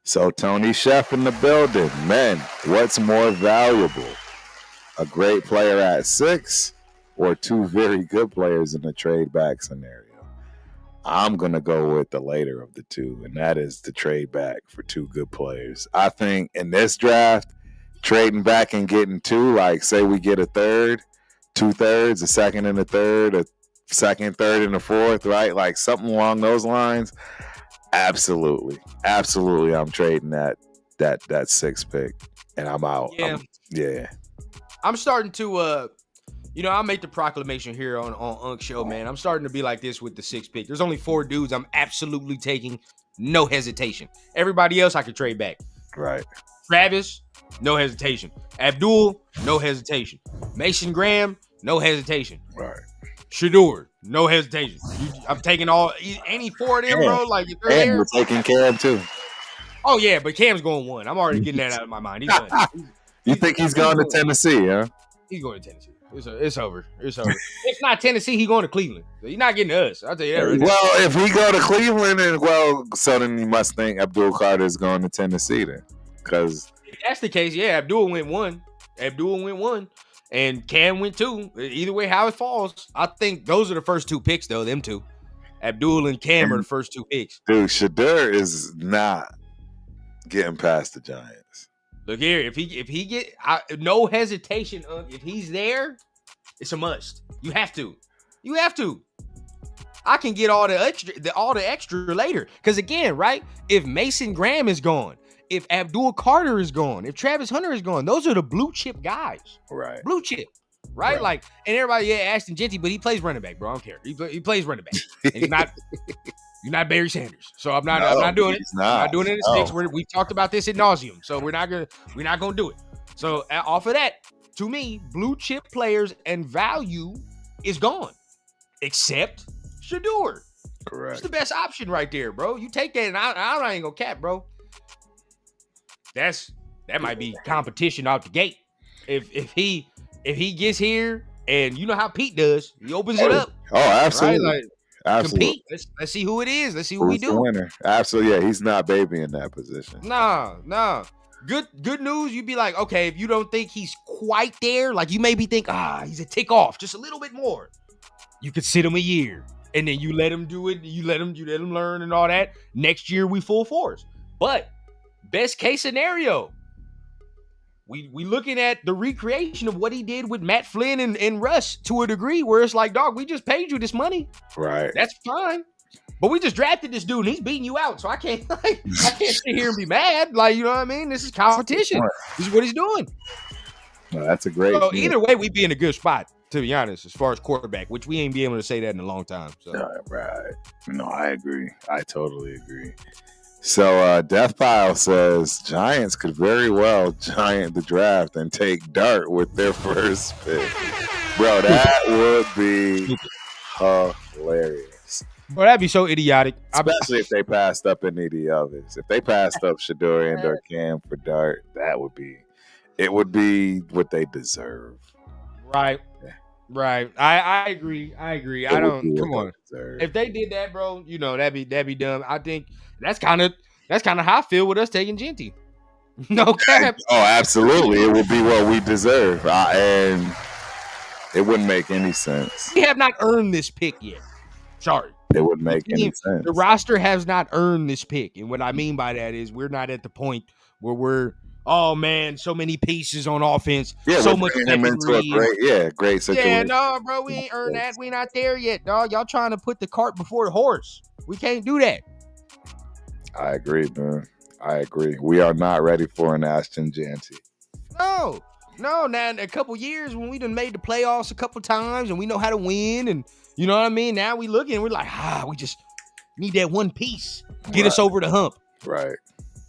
So Tony Chef in the building. Men, what's more valuable? A great player at 6 or 2 very good players in the trade back scenario? I'm going to go with the later of the 2, and that is the trade back for 2 good players. I think in this draft, trading back and getting 2, like say we get a third, 2 thirds, a second and a third, a second, third, and a fourth, right? Like something along those lines. Absolutely. I'm trading that 6 pick, and I'm out. Yeah. I'm starting to I'll make the proclamation here on Unk Show, man. I'm starting to be like this with the 6 pick. There's only 4 dudes I'm absolutely taking, no hesitation. Everybody else I could trade back. Right. Travis, no hesitation. Abdul, no hesitation. Mason Graham, no hesitation. Right. Shedeur, no hesitation. I'm taking any 4 of them, bro. Like if they're there, we're taking Cam too. Oh yeah, but Cam's going 1. I'm already getting that out of my mind. He's done. You think he's going to Tennessee, huh? He's going to Tennessee. It's over. If not Tennessee, he's going to Cleveland. So he's not getting to us. I'll tell you that right now. Well, if we go to Cleveland, so then you must think Abdul Carter is going to Tennessee then. Because if that's the case, yeah, Abdul went 1. And Cam went 2. Either way, how it falls, I think those are the first 2 picks, though, them 2. Abdul and Cam are the first 2 picks. Dude, Shedeur is not getting past the Giants. Look here, if he get no hesitation, if he's there, it's a must. You have to. I can get all the extra later. Because again, right? If Mason Graham is gone, if Abdul Carter is gone, if Travis Hunter is gone, those are the blue chip guys. Right. Blue chip. Right? Like, and everybody, Ashton Genty, but he plays running back, bro. I don't care. He plays running back. And he's not Barry Sanders. So I'm not doing it. I'm not doing it in the 6. We've talked about this ad nauseum. So we're not gonna do it. So off of that, to me, blue chip players and value is gone. Except Shedeur. Correct. It's the best option right there, bro. You take that, and I ain't gonna cap, bro. That might be competition out the gate. If he gets here, and you know how Pete does, he opens it up. Oh, absolutely. Right? Like, absolutely. Compete. Let's see who it is. Let's see who we do. The winner. Absolutely. Yeah, he's not babying that position. Nah. Good news. You'd be like, okay, if you don't think he's quite there, like you maybe think, he's a tick off, just a little bit more. You could sit him a year, and then you let him do it. You let him learn and all that. Next year we full force. But best case scenario, we looking at the recreation of what he did with Matt Flynn and Russ to a degree where it's like, dog, we just paid you this money. Right. That's fine. But we just drafted this dude and he's beating you out. So I can't sit here and be mad. Like, you know what I mean? This is competition. This is what he's doing. No, that's a great. So either way, we'd be in a good spot, to be honest, as far as quarterback, which we ain't be able to say that in a long time. So. Right. No, I agree. I totally agree. So Death Pile says Giants could very well giant the draft and take Dart with their first pick. Bro, that would be hilarious. Bro, that'd be so idiotic. Especially if they passed up any of the others. If they passed up Shador and or Cam for Dart, it would be what they deserve. Right. Right. I agree. I don't come on. If they did that, bro, that'd be dumb. I think that's kind of how I feel with us taking Genty. No cap. Oh, absolutely. It would be what we deserve. And it wouldn't make any sense. We have not earned this pick yet. Sorry. It wouldn't make any sense. The roster has not earned this pick. And what I mean by that is we're not at the point where we're, oh man, so many pieces on offense. Yeah, so much him into a great situation. Yeah, no, bro, we ain't earned that. We not there yet, dog. Y'all trying to put the cart before the horse. We can't do that. I agree, man. I agree. We are not ready for an Ashton Janty. No. Now in a couple years when we done made the playoffs a couple times and we know how to win and you know what I mean? Now we looking and we're like, we just need that one piece. Get us over the hump. Right.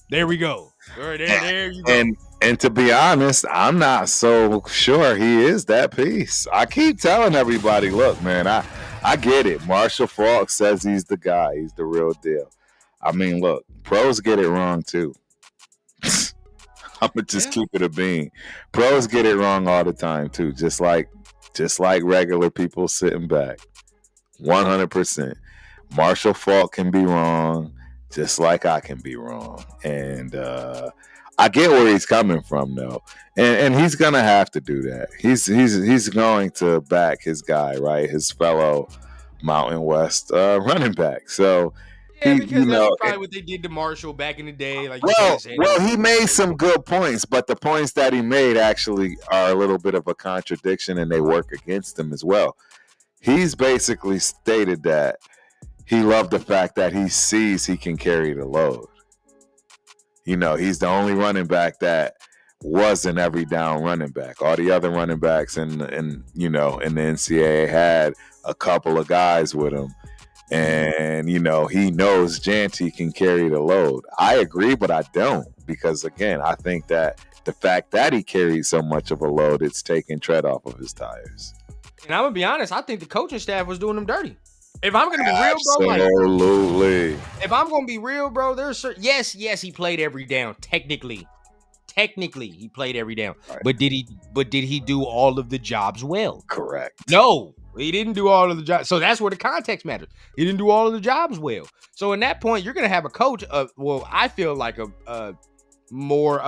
There we go. All right, there you go. And to be honest, I'm not so sure he is that piece. I keep telling everybody, look, man, I get it. Marshall Faulk says he's the guy. He's the real deal. I mean, look, pros get it wrong too. I'm gonna just keep it a bean. Pros get it wrong all the time too, just like regular people sitting back. 100%. Marshall Faulk can be wrong, just like I can be wrong, and I get where he's coming from though, and he's gonna have to do that. He's going to back his guy, right? His fellow Mountain West running back. So. Yeah, because that's probably what they did to Marshall back in the day. Like, well, he made some good points, but the points that he made actually are a little bit of a contradiction, and they work against him as well. He's basically stated that he loved the fact that he sees he can carry the load. He's the only running back that was an every down running back. All the other running backs in the NCAA had a couple of guys with him. And, he knows Janty can carry the load. I agree, but I don't. Because, again, I think that the fact that he carries so much of a load, it's taking tread off of his tires. And I'm going to be honest, I think the coaching staff was doing him dirty. If I'm going to be real, bro. Absolutely. If I'm going to be real, bro, yes, he played every down, technically. Technically, he played every down. Right. But did he do all of the jobs well? Correct. No. He didn't do all of the jobs. So that's where the context matters. He didn't do all of the jobs well. So in that point, you're going to have a coach I feel like a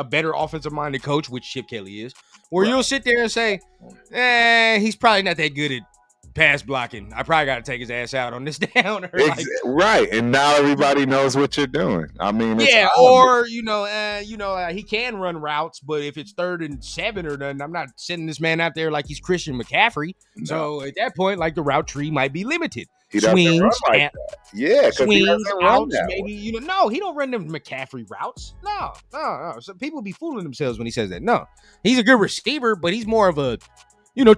better offensive-minded coach, which Chip Kelly is, where you'll sit there and say, he's probably not that good at pass blocking. I probably got to take his ass out on this down. Right. And now everybody knows what you're doing. I mean, he can run routes, but if it's 3rd and 7 or nothing, I'm not sending this man out there like he's Christian McCaffrey. No. So at that point, like the route tree might be limited. He doesn't run like that. Yeah, swings, outs, maybe, no, he don't run them McCaffrey routes. No. So people be fooling themselves when he says that. No, he's a good receiver, but he's more of a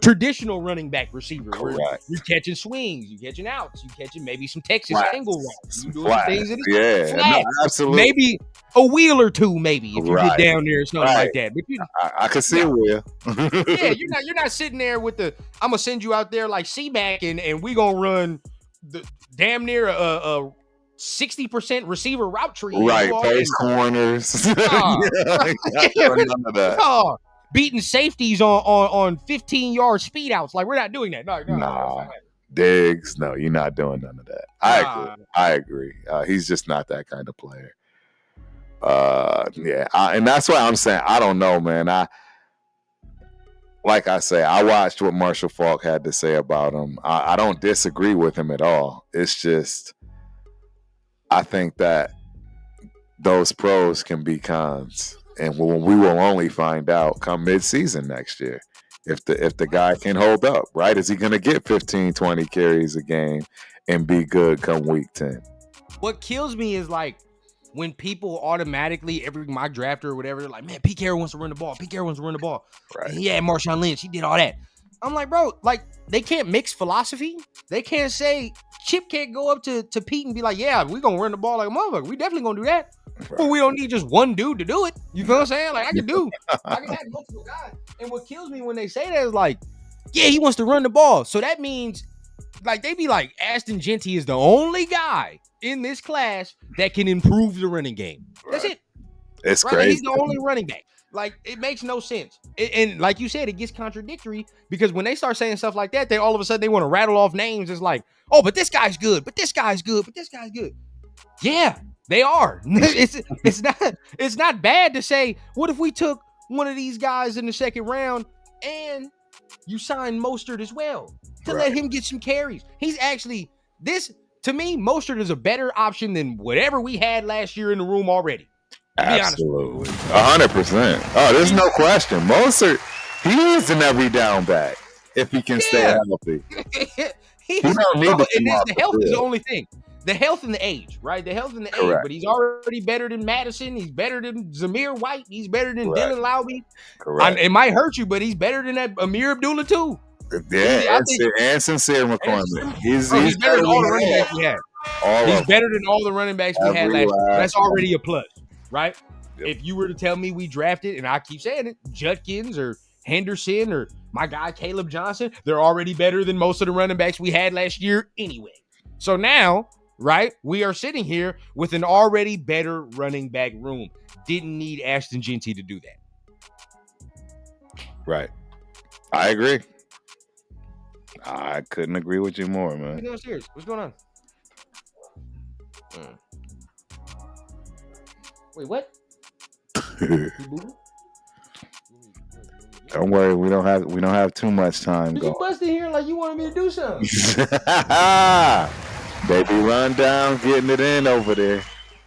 traditional running back receiver. Where you're catching swings, you're catching outs, you're catching maybe some Texas angle routes. You doing things in it. No, absolutely. Maybe a wheel or two, maybe if you get down there or something like that. But I can see a wheel. Yeah, you're not sitting there with I'm gonna send you out there like C-back and we gonna run the damn near a 60% receiver route tree. Right, face corners. None of that. Beating safeties on 15-yard speed outs. Like, we're not doing that. No. Diggs, no, you're not doing none of that. I agree. He's just not that kind of player. And that's why I'm saying, I don't know, man. Like I say, I watched what Marshall Faulk had to say about him. I don't disagree with him at all. It's just, I think that those pros can be cons. And we will only find out come mid-season next year if the guy can hold up, right? Is he going to get 15, 20 carries a game and be good come week 10? What kills me is like when people automatically, every mock drafter or whatever, they're like, man, Pete Carroll wants to run the ball. Pete Carroll wants to run the ball. Right. And he had Marshawn Lynch. He did all that. I'm like, bro, like they can't mix philosophy. They can't say, Chip can't go up to Pete and be like, yeah, we're going to run the ball like a motherfucker. We definitely going to do that. Right. But we don't need just one dude to do it. You know what I'm saying? Like, I can have multiple guys. And what kills me when they say that is like, yeah, he wants to run the ball. So that means like they be like Ashton Genty is the only guy in this class that can improve the running game. That's it. It's Right? Like, crazy. he's the only running back. Like, it makes no sense. And like you said, it gets contradictory because when they start saying stuff like that, they all of a sudden they want to rattle off names. It's like, oh, but this guy's good, but this guy's good, but this guy's good. Yeah, they are. It's not bad to say, what if we took one of these guys in the second round and you signed Mostert as well to let him get some carries? He's actually to me, Mostert is a better option than whatever we had last year in the room already. Absolutely. 100%. Oh, there's no question. Mostert, he is an every down back if he can stay healthy. He don't need the health is the only thing. The health and the age, right? The health and the age. But he's already better than Madison. He's better than Zamir White. He's better than Dylan Lowry. Correct. It might hurt you, but he's better than that Amir Abdullah too. Yeah, and Sincere McCormick. He's better than all the running backs we had. He's better than all the running backs we had last year. That's already a plus. Right? Yep. If you were to tell me we drafted, and I keep saying it, Judkins or Henderson or my guy Caleb Johnson, they're already better than most of the running backs we had last year anyway. So now, right, we are sitting here with an already better running back room. Didn't need Ashton Genty to do that. Right. I agree. I couldn't agree with you more, man. No, serious. What's going on? Wait, what? Don't worry, we don't have too much time. You busted here like you wanted me to do something. Baby, run down, getting it in over there.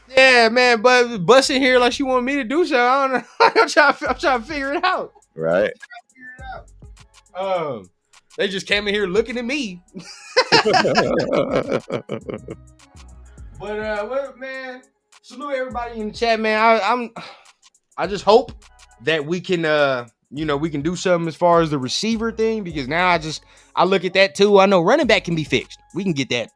Yeah, man, but busting here like she wanted me to do something. I don't know. I'm trying to figure it out. Right. They just came in here looking at me. But man, salute everybody in the chat, man. I just hope that we can we can do something as far as the receiver thing, because now I look at that too. I know running back can be fixed. We can get that.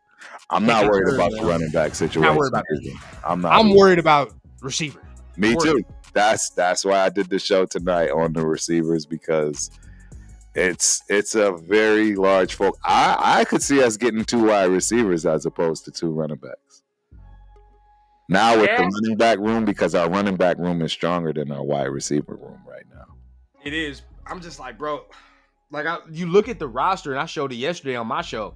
I'm not worried about the running back situation. Not worried about that. I'm worried about receiver. Me too. That's why I did the show tonight on the receivers, because it's a very large folk. I could see us getting 2 wide receivers as opposed to 2 running backs. Now with the running back room, because our running back room is stronger than our wide receiver room right now. It is. I'm just like, bro, like you look at the roster, and I showed it yesterday on my show.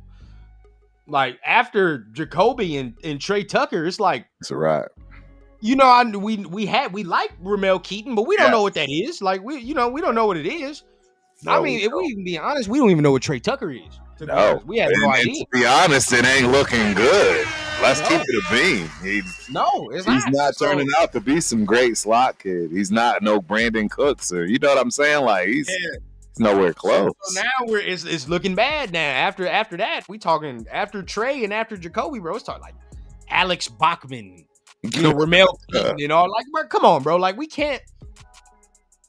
Like after Jacoby and Trey Tucker, it's like it's a wrap. We like Ramel Keaton, but we don't know what that is. Like we don't know what it is. No, I mean, if we even be honest, we don't even know what Trey Tucker is. We have no idea. To be honest, it ain't looking good. Let's keep it a bean. He's not turning out to be some great slot kid. He's not no Brandon Cooks, or you know what I'm saying? Like he's nowhere close. So now it's looking bad. Now after that, we talking after Trey and after Jacoby, bro. It's talking like Alex Bachman, Ramel Keaton and all. Like, bro, come on, bro. Like we can't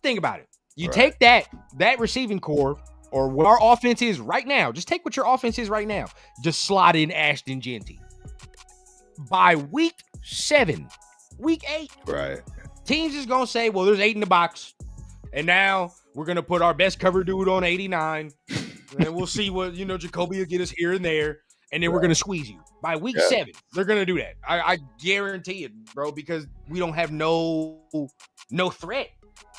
think about it. You take that receiving core, or what our offense is right now. Just take what your offense is right now. Just slot in Ashton Genty. By week 7, week 8, right? Teams is gonna say, "Well, there's 8 in the box," and now we're gonna put our best cover dude on 89, and we'll see what Jacoby will get us here and there, and then we're gonna squeeze you. By week 7, they're gonna do that. I guarantee it, bro, because we don't have no threat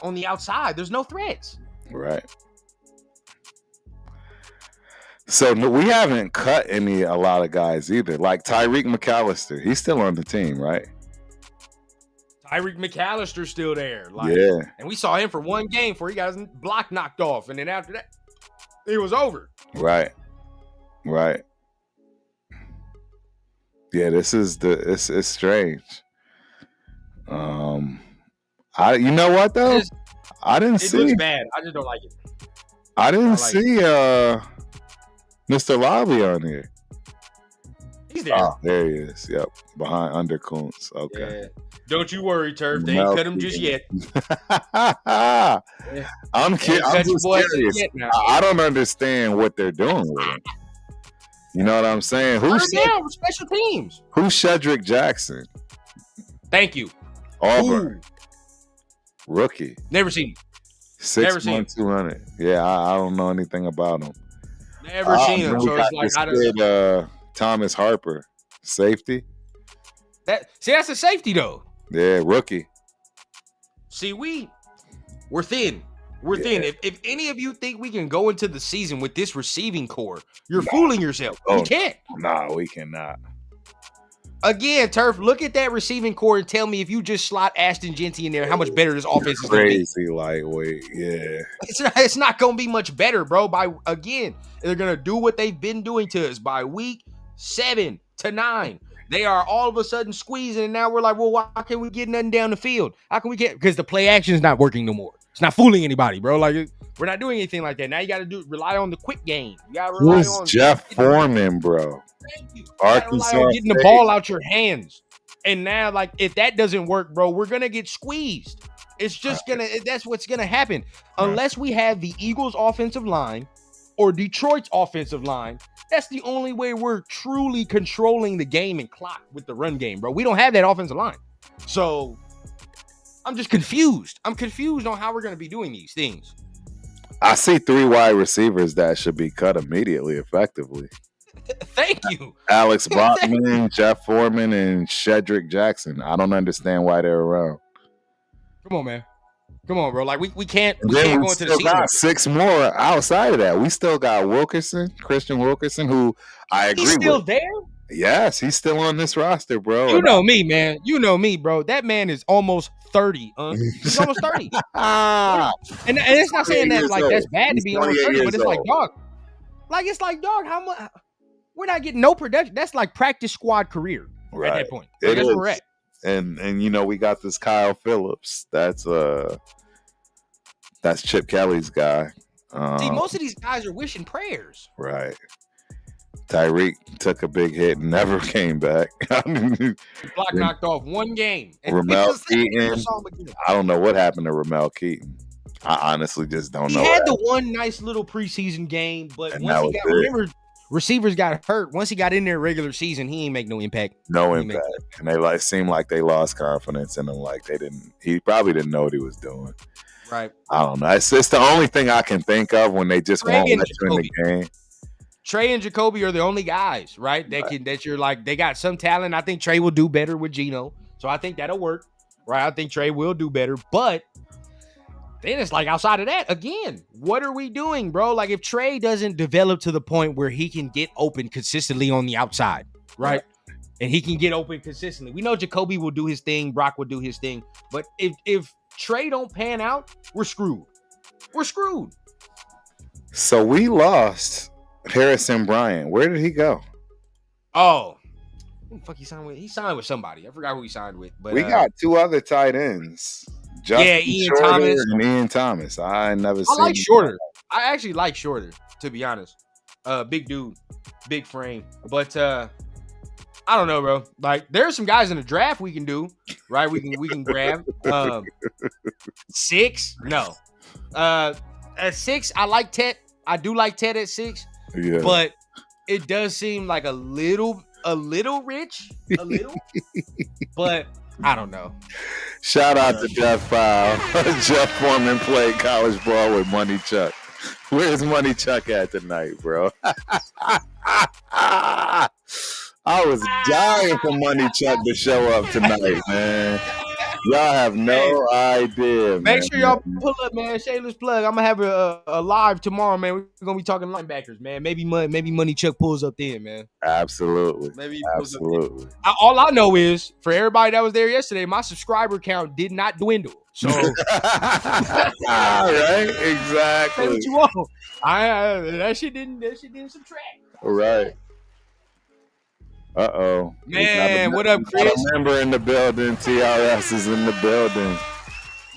on the outside. There's no threats. Right. So we haven't cut a lot of guys either. Like Tyreek McAllister, he's still on the team, right? Tyreek McAllister's still there. And we saw him for 1 game before he got his block knocked off, and then after that, it was over. Right. Yeah, it's strange. You know what though? I didn't see. It looks bad. I just don't like it. I didn't see Mr. Lobby on here. He's there. Oh, there he is. Yep, behind under Kuntz. Okay. Yeah. Don't you worry, Turf. They ain't cut him just yet. I'm kidding. I'm just curious. I don't understand what they're doing with him. You know what I'm saying? Who's special teams? Who's Shedrick Jackson? Thank you. Auburn. Rookie. Never seen him. 6'1", 200. Yeah, I don't know anything about him. Never seen him. We So got it's like this kid, Thomas Harper, safety. that's a safety though. Yeah, rookie. See, we're thin. We're thin. If any of you think we can go into the season with this receiving core, you're fooling yourself. We can't. Nah, we cannot. Again, Turf, look at that receiving core and tell me if you just slot Ashton Genty in there, how much better this offense is going to be. Crazy lightweight, yeah. It's not going to be much better, bro. They're going to do what they've been doing to us by week 7 to 9. They are all of a sudden squeezing, and now we're like, well, why can't we get nothing down the field? How can we get? Because the play action is not working no more. It's not fooling anybody, bro. Like, we're not doing anything like that. Now you got to rely on the quick game. You got to rely on Jeff Foreman, bro. Thank you. Arkansas You getting the ball out your hands. And now, like, if that doesn't work, bro, we're going to get squeezed. It's just that's what's going to happen. Unless we have the Eagles' offensive line or Detroit's offensive line, that's the only way we're truly controlling the game and clock with the run game, bro. We don't have that offensive line. So I'm just confused. I'm confused on how we're going to be doing these things. I see 3 wide receivers that should be cut immediately, effectively. Thank you. Alex Bachman, Jeff Foreman, and Shedrick Jackson. I don't understand why they're around. Come on, man. Come on, bro. Like, we can't We go into the season. got 6 more outside of that. We still got Christian Wilkerson, who I agree with. He's still there? Yes, he's still on this roster, bro. You know me, man. You know me, bro. That man is almost 30. He's almost 30. and it's not saying that like that's bad to be almost 30, but it's like, dog. Like, it's like, dog, how much? We're not getting no production. That's like practice squad career at that point. So that's where we're at. And you know, we got this Kyle Phillips. That's Chip Kelly's guy. See, most of these guys are wishing prayers. Right. Tyreek took a big hit and never came back. Block knocked off one game. Ramel Keaton. I don't know what happened to Ramel Keaton. I honestly just don't know. He had the one nice little preseason game, but once remember, receivers got hurt. Once he got in there regular season, he ain't make no impact. No impact. And they seemed like they lost confidence in him. Like he probably didn't know what he was doing. Right. I don't know. It's the only thing I can think of when they just won't let you in the game. Trey and Jacoby are the only guys, right? That you're like, they got some talent. I think Trey will do better with Geno. So I think that'll work. Right. I think Trey will do better. But then it's like, outside of that, again, what are we doing, bro? Like, if Trey doesn't develop to the point where he can get open consistently on the outside, right? And he can get open consistently. We know Jacoby will do his thing. Brock will do his thing. But if Trey don't pan out, we're screwed. We're screwed. So we lost Harrison Bryant. Where did he go? Oh, who the fuck he signed with? He signed with somebody. I forgot who he signed with. But we got 2 other tight ends. Ian Thomas and Ian Thomas. I like Shorter. I actually like Shorter, to be honest. Big dude, big frame. But I don't know, bro. Like, there's some guys in the draft we can do, right? We can grab. 6, no. At 6, I like Ted. I do like Ted at 6. Yeah. But it does seem like a little rich, a little. But I don't know. Shout out to Jeff Fowl. Jeff Foreman played college ball with Money Chuck. Where's Money Chuck at tonight, bro? I was dying for Money Chuck to show up tonight, man. Y'all have no idea, man. Make sure y'all pull up, man. Shameless plug. I'm gonna have a live tomorrow, man. We're gonna be talking linebackers, man. Maybe Money Chuck pulls up then, man. Absolutely. Maybe he pulls absolutely. Up then. All I know is, for everybody that was there yesterday, my subscriber count did not dwindle. So, right, exactly. What you want? That shit didn't subtract. Right. Uh-oh. Man, what up, Chris? A member in the building. TRS is in the building.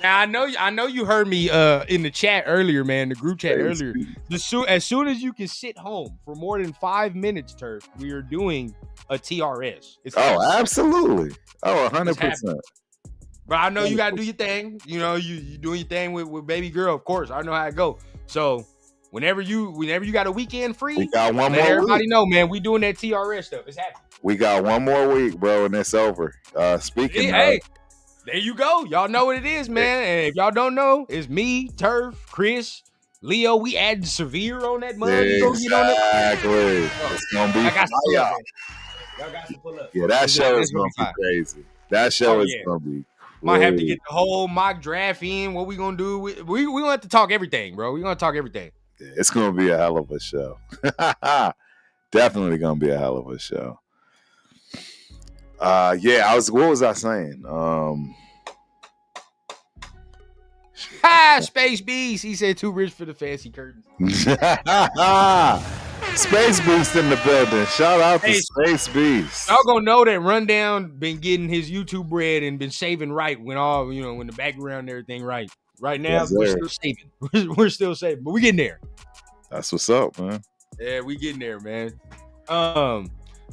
Now, I know you heard me in the chat earlier, man, the group chat earlier. As soon as you can sit home for more than 5 minutes, Turf, we are doing a TRS. Absolutely. 100%. But I know you got to do your thing. You know, you doing your thing with baby girl, of course. I know how it go. So, whenever you got a weekend free, we got one more everybody week. Know, man, we doing that TRS stuff. It's happening. We got one more week, bro, and it's over. Speaking hey, there you go. Y'all know what it is, man. And if y'all don't know, it's me, Turf, Chris, Leo, we adding severe on that mug. You gonna get on it? Exactly. It's gonna be I got to pull up, fire. man. Y'all got to pull up. Yeah, that show That's is gonna be fire. crazy. That show Oh, is yeah. gonna be Might have to crazy. get the whole mock draft in. What we gonna do? We gonna have to talk everything, bro. We gonna talk everything. Yeah, it's gonna be a hell of a show. Definitely gonna be a hell of a show. Yeah, what was I saying? Space Beast. He said too rich for the fancy curtains. Space Beast in the building. Shout out to Hey, Space Beast. Y'all gonna know that Rundown been getting his YouTube bread and been saving right when when the background and everything right. Right now, Yes, we're sir. still saving. We're still saving, but we getting there. That's what's up, man. Yeah, we getting there, man.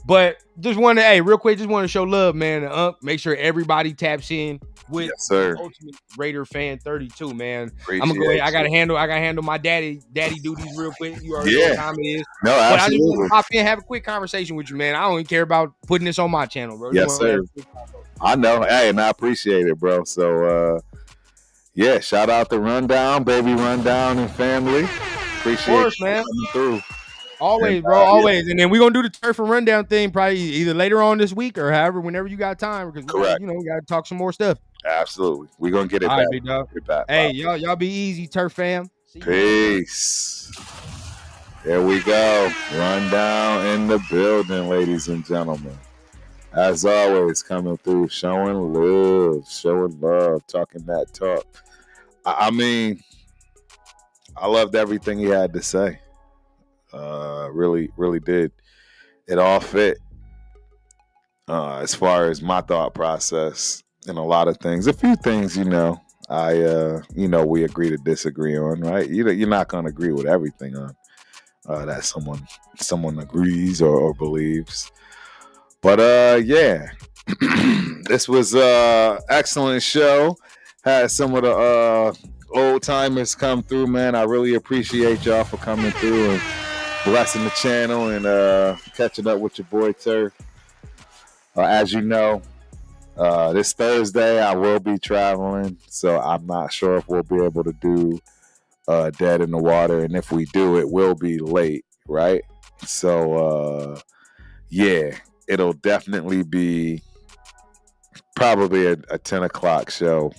But just want to, real quick, just want to show love, man. Make sure everybody taps in with Yes, sir. Ultimate Raider Fan 32, man. Appreciate I'm gonna go ahead. you. I gotta handle my daddy duties real quick. You already know Yeah. what time it is. No, But I just absolutely. want to pop in, have a quick conversation with you, man. I don't even care about putting this on my channel, bro. Yes, sir. I know. Hey, and I appreciate it, bro. So, yeah, shout out to Rundown, baby Rundown and family. Appreciate Of course, you man. coming through. Always, And, bro. Always. And then we're gonna do the turf and rundown thing probably either later on this week or whenever you got time. Because Correct. we gotta talk some more stuff. Absolutely. We're gonna get it All back. right, big dog. Get it back. Hey, y'all be easy, turf fam. See you. Peace. There we go. Rundown in the building, ladies and gentlemen. As always, coming through, showing love, talking that talk. I mean, I loved everything he had to say. Really, really did. It all fit as far as my thought process and a lot of things. A few things, we agree to disagree on, right? You're not going to agree with everything on that someone agrees or believes. But yeah, this was excellent show. Had some of the old timers come through, man. I really appreciate y'all for coming through and blessing the channel and catching up with your boy Turf. As you know, this Thursday I will be traveling, so I'm not sure if we'll be able to do Dead in the Water, and if we do, it will be late, right? So yeah, it'll definitely be probably a 10 o'clock show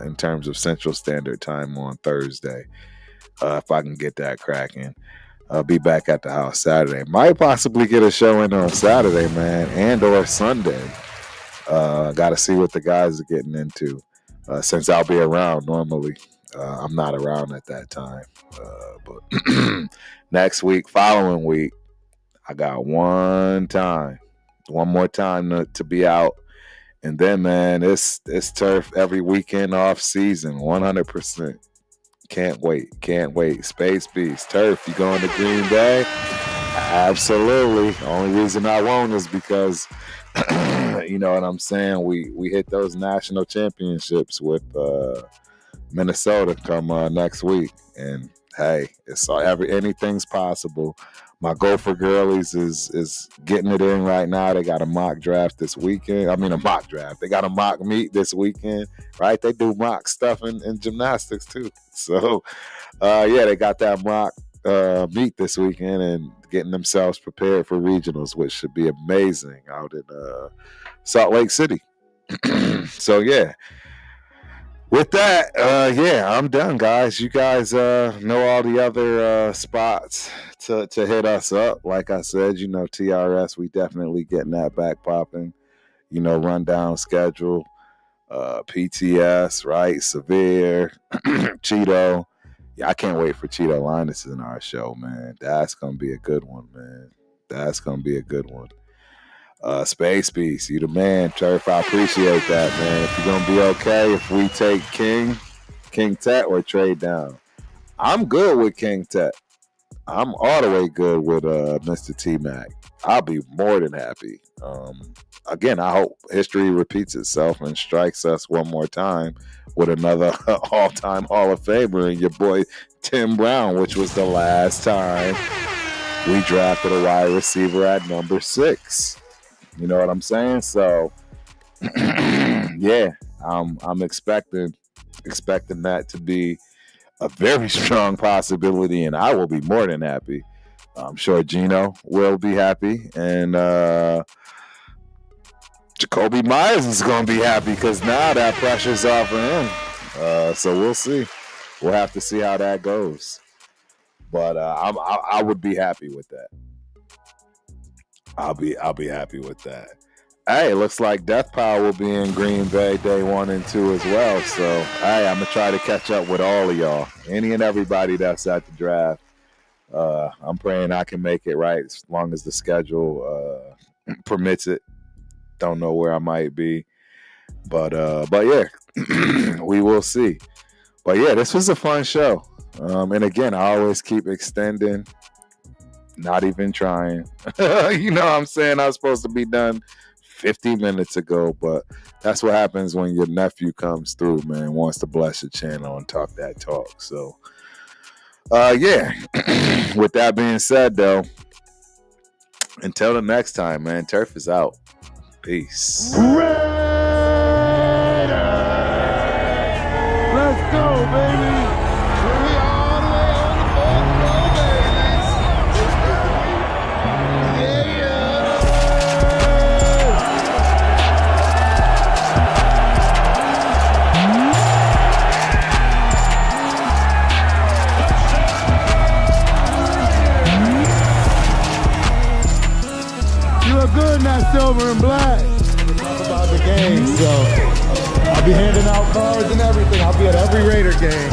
in terms of Central Standard Time on Thursday, if I can get that cracking. I'll be back at the house Saturday. Might possibly get a show in on Saturday, man, and or Sunday. Got to see what the guys are getting into. Since I'll be around normally, I'm not around at that time. But next week, following week, I got one more time to be out. And then, man, it's turf every weekend off season, 100%. Can't wait. Space Beast, turf. You going to Green Bay? Absolutely. Only reason I won't is because, you know what I'm saying. We hit those national championships with Minnesota come next week, and hey, it's anything's possible. My Gopher girlies is getting it in right now. They got a mock draft this weekend. I mean, a mock draft. They got a mock meet this weekend, right? They do mock stuff in gymnastics too. So, yeah, they got that mock meet this weekend and getting themselves prepared for regionals, which should be amazing out in Salt Lake City. So, yeah. With that, yeah, I'm done, guys. You guys know all the other spots to hit us up. Like I said, TRS, we definitely getting that back popping. Rundown schedule, PTS, right? Severe, Cheeto. Yeah, I can't wait for Cheeto Linus in our show, man. That's going to be a good one, man. That's going to be a good one. Space Beast, you the man, Turf. I appreciate that, man. If you're gonna be okay, if we take King Tet, or trade down, I'm good with King Tet. I'm all the way good with Mr. T Mac. I'll be more than happy. Again, I hope history repeats itself and strikes us one more time with another all-time Hall of Famer and your boy Tim Brown, which was the last time we drafted a wide receiver at number 6. You know what I'm saying? So, yeah, I'm expecting that to be a very strong possibility, and I will be more than happy. I'm sure Gino will be happy, and Jacoby Myers is going to be happy because now that pressure's off of him. So we'll see. We'll have to see how that goes. But I would be happy with that. I'll be happy with that. Hey, it looks like Death Power will be in Green Bay day 1 and 2 as well. So, hey, I'm going to try to catch up with all of y'all. Any and everybody that's at the draft. I'm praying I can make it right as long as the schedule permits it. Don't know where I might be. But yeah, we will see. But yeah, this was a fun show. And again, I always keep extending, not even trying. You know what I'm saying? I was supposed to be done 50 minutes ago, but that's what happens when your nephew comes through, man, wants to bless your channel and talk that talk. So, yeah, with that being said, though, until the next time, man, Turf is out. Peace. Let's go, baby. We all the way on the fourth row, baby. Yeah. You look good in that silver and black. Talk about the game, so I'll be handing out cards and everything. I'll be at every Raider game.